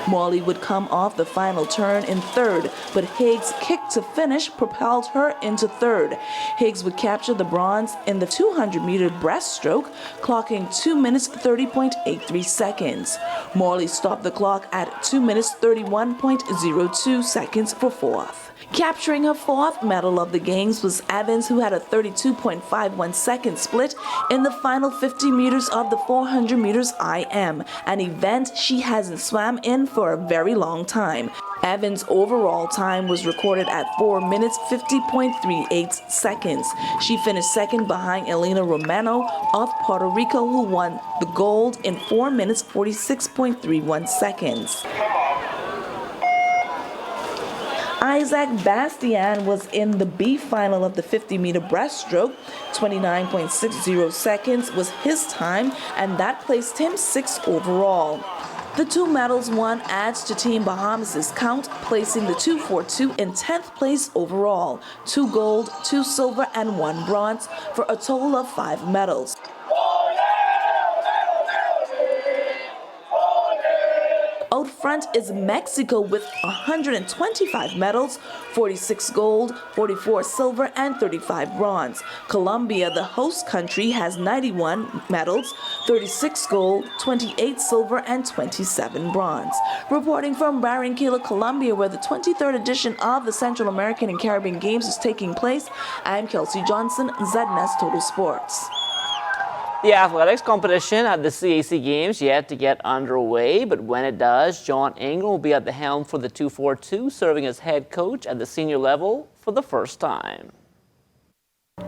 Speaker 12: Mawley would come off the final turn in 3rd, but Higgs' kick to finish propelled her into 3rd. Higgs would capture the bronze in the 200-meter breaststroke, clocking 2 minutes 30.83 seconds. Mawley stopped the clock at 2 minutes 31.02 seconds for 4th. Capturing her 4th medal of the Games was Evans, who had a 32.51 second split in the final 50 meters of the 400 meters IM, an event she hasn't swam in for a very long time. Evans' overall time was recorded at 4 minutes 50.38 seconds. She finished second behind Elena Romano of Puerto Rico, who won the gold in 4 minutes 46.31 seconds. Isaac Bastian was in the B final of the 50-meter breaststroke. 29.60 seconds was his time, and that placed him 6th overall. The 2 medals won adds to Team Bahamas' count, placing the 242 in 10th place overall. 2 gold, 2 silver, and 1 bronze, for a total of 5 medals. Out front is Mexico with 125 medals, 46 gold, 44 silver, and 35 bronze. Colombia, the host country, has 91 medals, 36 gold, 28 silver, and 27 bronze. Reporting from Barranquilla, Colombia, where the 23rd edition of the Central American and Caribbean Games is taking place, I'm Kelsey Johnson, ZNS Total Sports.
Speaker 11: The athletics competition at the CAC Games yet to get underway, but when it does, John Ingram will be at the helm for the 242, serving as head coach at the senior level for the first time.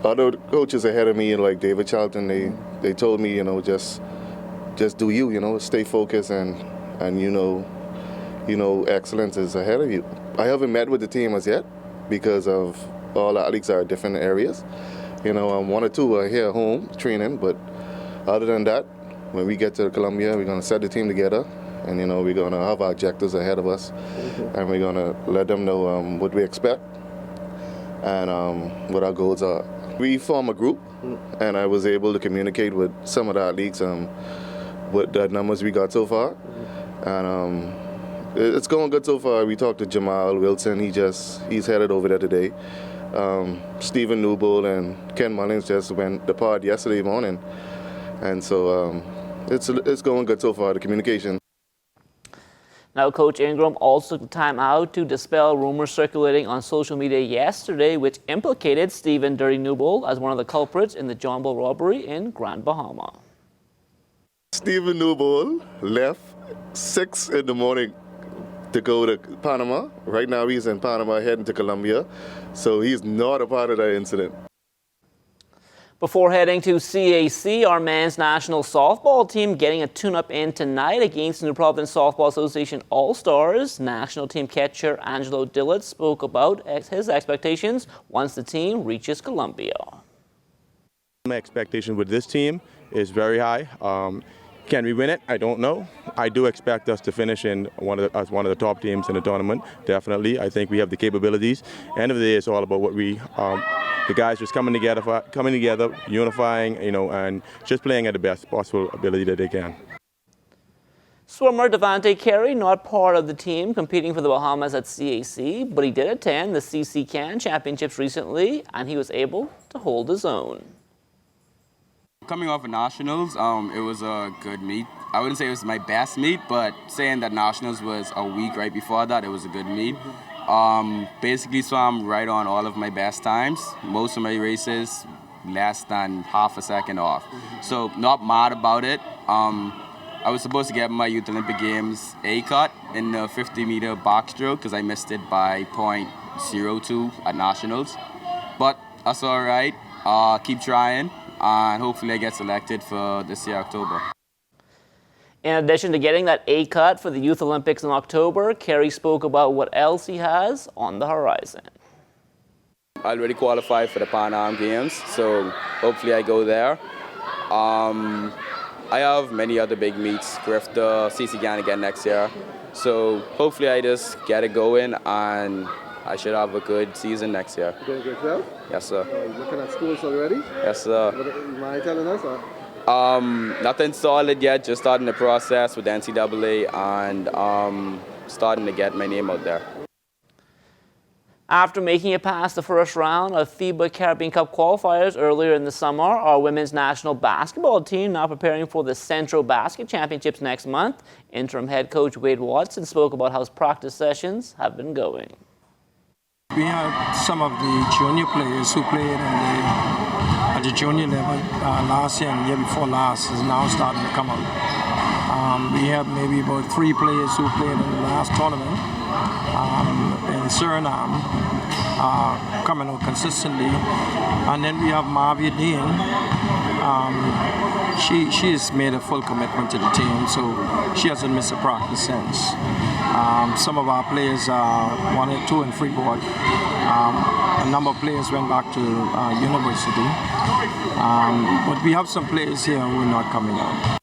Speaker 2: Other coaches ahead of me, like David Charlton, they told me, just do you, stay focused and excellence is ahead of you. I haven't met with the team as yet because of all athletes are different areas. One or two are here at home training, but other than that, when we get to Colombia, we're going to set the team together, and we're going to have our objectives ahead of us, and we're going to let them know what we expect and what our goals are. We form a group, and I was able to communicate with some of the athletes with the numbers we got so far, and it's going good so far. We talked to Jamal Wilson. He's headed over there today. Stephen Newbold and Ken Mullins just went the pod yesterday morning, and so it's going good so far, the communication.
Speaker 11: Now, Coach Ingram also took time out to dispel rumors circulating on social media yesterday, which implicated Stephen Dirty Newbold as one of the culprits in the John Bull robbery in Grand Bahama.
Speaker 2: Stephen Newbold left 6 in the morning to go to Panama. Right now he's in Panama heading to Colombia, so he's not a part of that incident.
Speaker 11: Before heading to CAC, our men's national softball team getting a tune-up in tonight against New Providence Softball Association All-Stars. National team catcher Angelo Dillett spoke about his expectations once the team reaches Colombia.
Speaker 5: My expectation with this team is very high. Can we win it? I don't know. I do expect us to finish in as one of the top teams in the tournament, definitely. I think we have the capabilities. End of the day, it's all about what the guys just coming together, unifying, and just playing at the best possible ability that they can.
Speaker 11: Swimmer Devante Carey, not part of the team competing for the Bahamas at CAC, but he did attend the CC Can Championships recently, and he was able to hold his own.
Speaker 13: Coming off of Nationals, it was a good meet. I wouldn't say it was my best meet, but saying that Nationals was a week right before that, it was a good meet. Basically swam right on all of my best times. Most of my races less than half a second off. So not mad about it. I was supposed to get my Youth Olympic Games A cut in the 50-meter backstroke because I missed it by .02 at Nationals. But that's all right. Keep trying. And hopefully I get selected for this year, October.
Speaker 11: In addition to getting that A cut for the Youth Olympics in October, Carey spoke about what else he has on the horizon.
Speaker 13: I already qualified for the Pan Am Games, so hopefully I go there. I have many other big meets, Grifter, CC Gan again next year. So hopefully I just get it going and I should have a good season next year.
Speaker 14: You doing good yourself?
Speaker 13: Yes, sir.
Speaker 14: You looking at schools already?
Speaker 13: Yes, sir.
Speaker 14: You mind telling us? Or?
Speaker 13: Nothing solid yet, just starting the process with the NCAA and starting to get my name out there.
Speaker 11: After making it past the first round of FIBA Caribbean Cup qualifiers earlier in the summer, our women's national basketball team now preparing for the Central Basket Championships next month. Interim head coach Wade Watson spoke about how practice sessions have been going.
Speaker 15: We had some of the junior players who played at the junior level last year and the year before last is now starting to come out. We have maybe about 3 players who played in the last tournament in Suriname coming out consistently. And then we have Marvia Dean. She has made a full commitment to the team, so she hasn't missed a practice since. Some of our players are 1 and 2 in Freeport. A number of players went back to university. But we have some players here who are not coming out.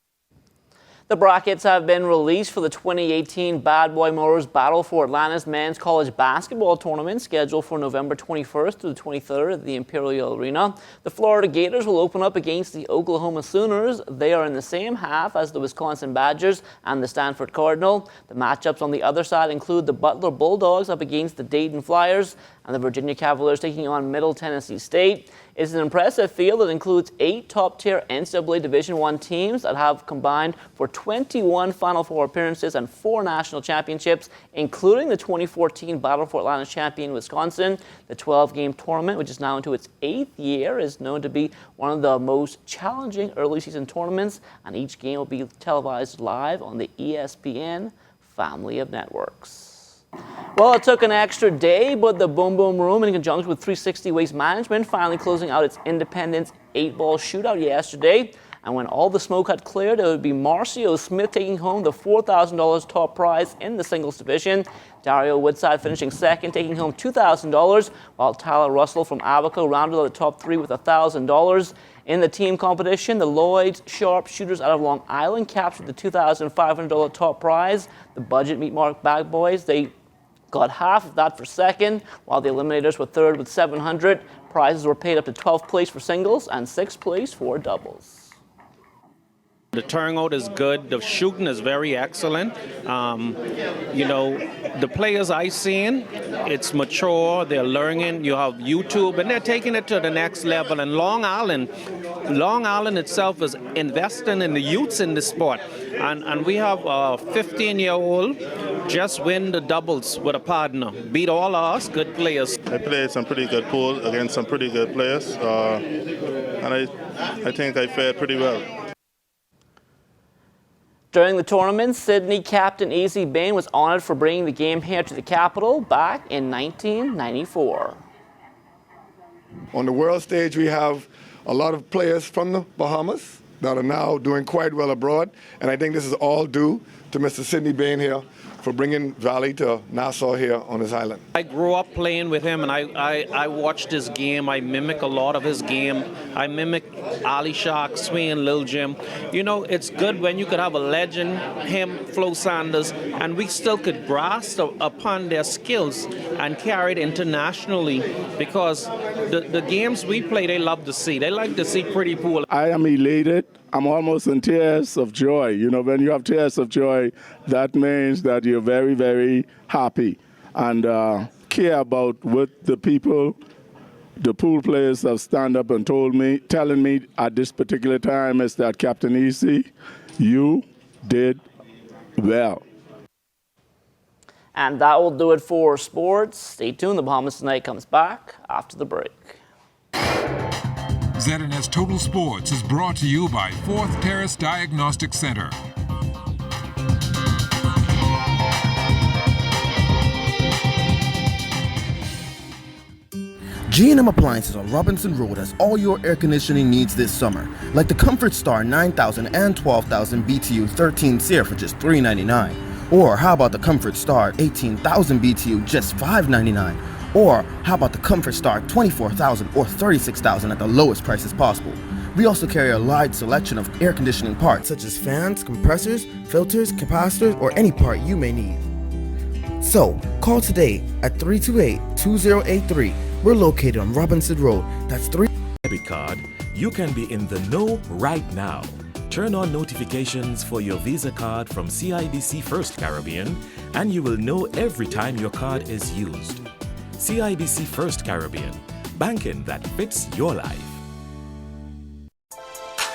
Speaker 11: The brackets have been released for the 2018 Bad Boy Motors Battle for Atlantis Men's College Basketball Tournament, scheduled for November 21st to the 23rd at the Imperial Arena. The Florida Gators will open up against the Oklahoma Sooners. They are in the same half as the Wisconsin Badgers and the Stanford Cardinal. The matchups on the other side include the Butler Bulldogs up against the Dayton Flyers and the Virginia Cavaliers taking on Middle Tennessee State. It's an impressive field that includes 8 top-tier NCAA Division I teams that have combined for 21 Final Four appearances and 4 national championships, including the 2014 Battle for Atlantis champion Wisconsin. The 12-game tournament, which is now into its 8th year, is known to be one of the most challenging early season tournaments, and each game will be televised live on the ESPN family of networks. Well, it took an extra day, but the Boom Boom Room, in conjunction with 360 Waste Management, finally closing out its Independence 8-ball shootout yesterday. And when all the smoke had cleared, it would be Marcio Smith taking home the $4,000 top prize in the singles division. Dario Woodside finishing second, taking home $2,000, while Tyler Russell from Abaco rounded out the top 3 with $1,000. In the team competition, the Lloyd's Sharp Shooters out of Long Island captured the $2,500 top prize. The Budget Meat Mark Bag Boys, they got half of that for second, while the Eliminators were third with $700. Prizes were paid up to 12th place for singles and 6th place for doubles.
Speaker 4: The turnout is good. The shooting is very excellent. The players I've seen, it's mature. They're learning. You have YouTube, and they're taking it to the next level. And Long Island itself is investing in the youths in the sport. And we have a 15-year-old just win the doubles with a partner. Beat all of us good players.
Speaker 7: I played some pretty good pool against some pretty good players, and I think I fared pretty well.
Speaker 11: During the tournament, Sydney captain Easy Bain was honored for bringing the game here to the capital back in 1994.
Speaker 17: On the world stage, we have a lot of players from the Bahamas that are now doing quite well abroad, and I think this is all due to Mr. Sidney Bain here for bringing Valley to Nassau here on his island.
Speaker 4: I grew up playing with him, and I watched his game. I mimic a lot of his game. I mimic Ali Shark, Swain, Lil Jim. It's good when you could have a legend, him, Flo Sanders, and we still could grasp upon their skills and carry it internationally, because the games we play, they love to see. They like to see pretty pool.
Speaker 18: I am elated. I'm almost in tears of joy. When you have tears of joy, that means that you're very, very happy and care about what the people, the pool players have stand up and telling me at this particular time is that Captain Easy, you did well.
Speaker 11: And that will do it for sports. Stay tuned. The Bahamas Tonight comes back after the break.
Speaker 10: ZNS Total Sports is brought to you by 4th Terrace Diagnostic Center.
Speaker 19: G&M Appliances on Robinson Road has all your air conditioning needs this summer, like the Comfort Star 9000 and 12,000 BTU 13 SEER for just $399. Or how about the Comfort Star 18,000 BTU just $599? Or how about the Comfort Star 24,000 or 36,000 at the lowest prices possible? We also carry a large selection of air conditioning parts such as fans, compressors, filters, capacitors, or any part you may need. So, call today at 328-2083. We're located on Robinson Road. That's 3.
Speaker 25: Debit card, you can be in the know right now. Turn on notifications for your Visa card from CIBC First Caribbean, and you will know every time your card is used. CIBC First Caribbean, banking that fits your life.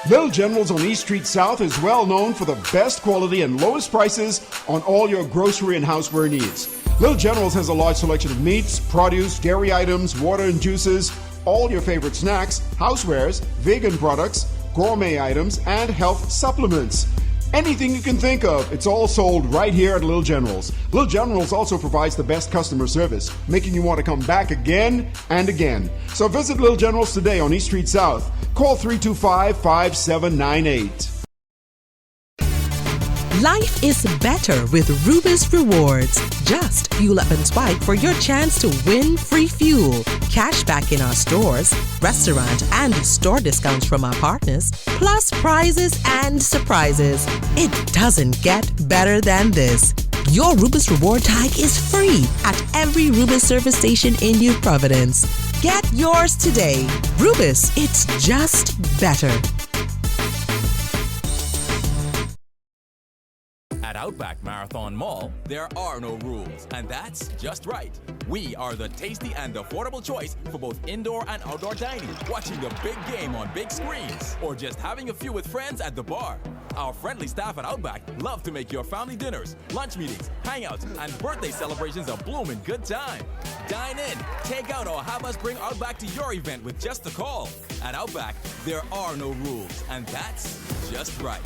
Speaker 20: Little Generals on East Street South is well known for the best quality and lowest prices on all your grocery and houseware needs. Little Generals has a large selection of meats, produce, dairy items, water and juices, all your favorite snacks, housewares, vegan products, gourmet items, and health supplements. Anything you can think of, it's all sold right here at Little Generals. Little Generals also provides the best customer service, making you want to come back again and again. So visit Little Generals today on East Street South. Call 325-5798.
Speaker 16: Life is better with Rubis Rewards. Just fuel up and swipe for your chance to win free fuel, cash back in our stores, restaurant and store discounts from our partners, plus prizes and surprises. It doesn't get better than this. Your Rubis Reward tag is free at every Rubis service station in New Providence. Get yours today. Rubis, it's just better.
Speaker 21: At Outback Marathon Mall, there are no rules, and that's just right. We are the tasty and affordable choice for both indoor and outdoor dining, watching the big game on big screens, or just having a few with friends at the bar. Our friendly staff at Outback love to make your family dinners, lunch meetings, hangouts, and birthday celebrations a blooming good time. Dine in, take out, or have us bring Outback to your event with just a call. At Outback, there are no rules, and that's just right.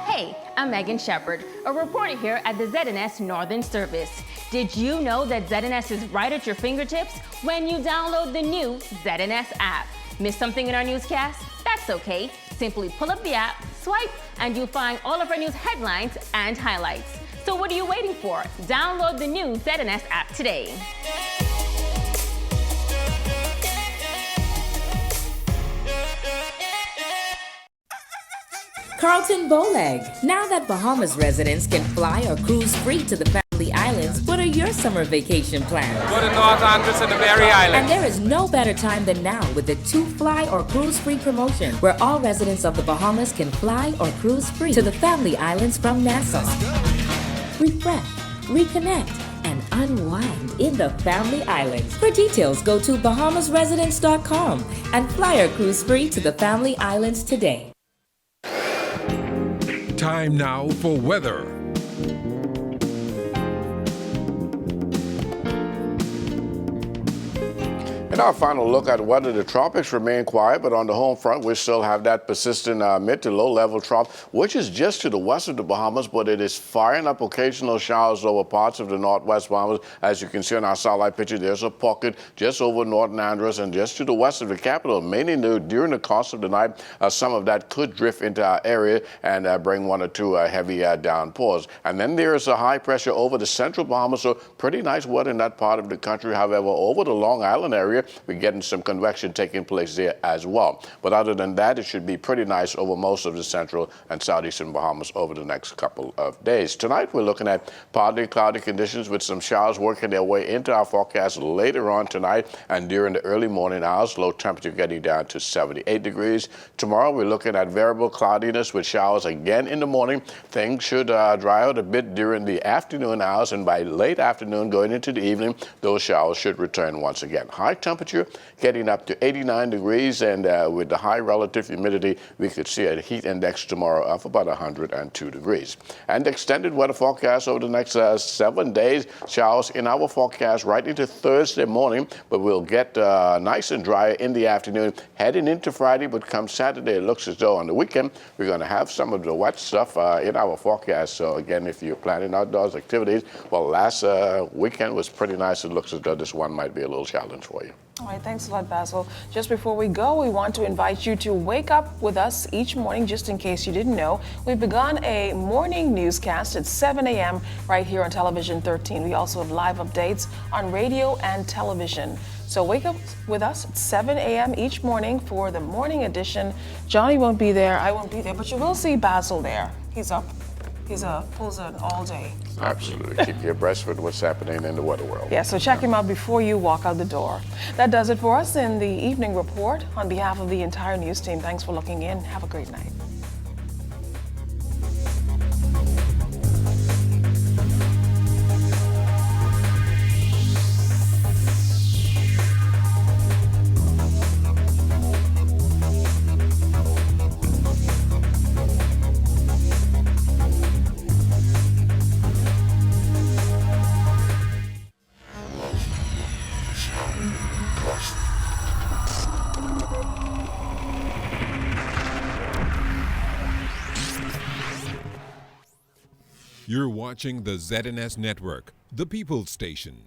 Speaker 22: Hey, I'm Megan Shepard, a reporter here at the ZNS Northern Service. Did you know that ZNS is right at your fingertips when you download the new ZNS app? Miss something in our newscast? That's okay. Simply pull up the app, swipe, and you'll find all of our news headlines and highlights. So what are you waiting for? Download the new ZNS app today.
Speaker 23: Carlton Bowleg. Now that Bahamas residents can fly or cruise free to the family islands, what are your summer vacation plans?
Speaker 24: Go to North Andros and the Berry Islands.
Speaker 23: And there is no better time than now with the 2 Fly or Cruise Free promotion, where all residents of the Bahamas can fly or cruise free to the family islands from Nassau. Refresh, reconnect, and unwind in the family islands. For details, go to bahamasresidents.com and fly or cruise free to the family islands today.
Speaker 10: Time now for weather.
Speaker 26: In our final look at weather, the tropics remain quiet, but on the home front, we still have that persistent mid to low level trough, which is just to the west of the Bahamas, but it is firing up occasional showers over parts of the northwest Bahamas. As you can see on our satellite picture, there's a pocket just over Northern Andros and just to the west of the capital. Mainly during the course of the night, some of that could drift into our area and bring 1 or 2 heavy downpours. And then there is a high pressure over the central Bahamas, so pretty nice weather in that part of the country. However, over the Long Island area, we're getting some convection taking place there as well. But other than that, it should be pretty nice over most of the central and southeastern Bahamas over the next couple of days. Tonight, we're looking at partly cloudy conditions with some showers working their way into our forecast later on tonight and during the early morning hours. Low temperature getting down to 78 degrees. Tomorrow, we're looking at variable cloudiness with showers again in the morning. Things should dry out a bit during the afternoon hours, and by late afternoon going into the evening, those showers should return once again. High temperature getting up to 89 degrees, and with the high relative humidity, we could see a heat index tomorrow of about 102 degrees. And extended weather forecast over the next 7 days. Showers in our forecast right into Thursday morning, but we'll get nice and dry in the afternoon heading into Friday. But come Saturday, it looks as though on the weekend we're going to have some of the wet stuff in our forecast. So again, if you're planning outdoors activities, well, last weekend was pretty nice. It looks as though this one might be a little challenge for you.
Speaker 27: All right, thanks a lot, Basil. Just before we go, we want to invite you to wake up with us each morning, just in case you didn't know. We've begun a morning newscast at 7 a.m. right here on Television 13. We also have live updates on radio and television. So wake up with us at 7 a.m. each morning for the morning edition. Johnny won't be there, I won't be there, but you will see Basil there. He's up. He's pulls an all day.
Speaker 26: Absolutely. Keep you abreast with what's happening in the weather world.
Speaker 27: Yeah, so check him out before you walk out the door. That does it for us in the evening report. On behalf of the entire news team, thanks for looking in. Have a great night.
Speaker 10: You're watching the ZNS Network, the People's Station.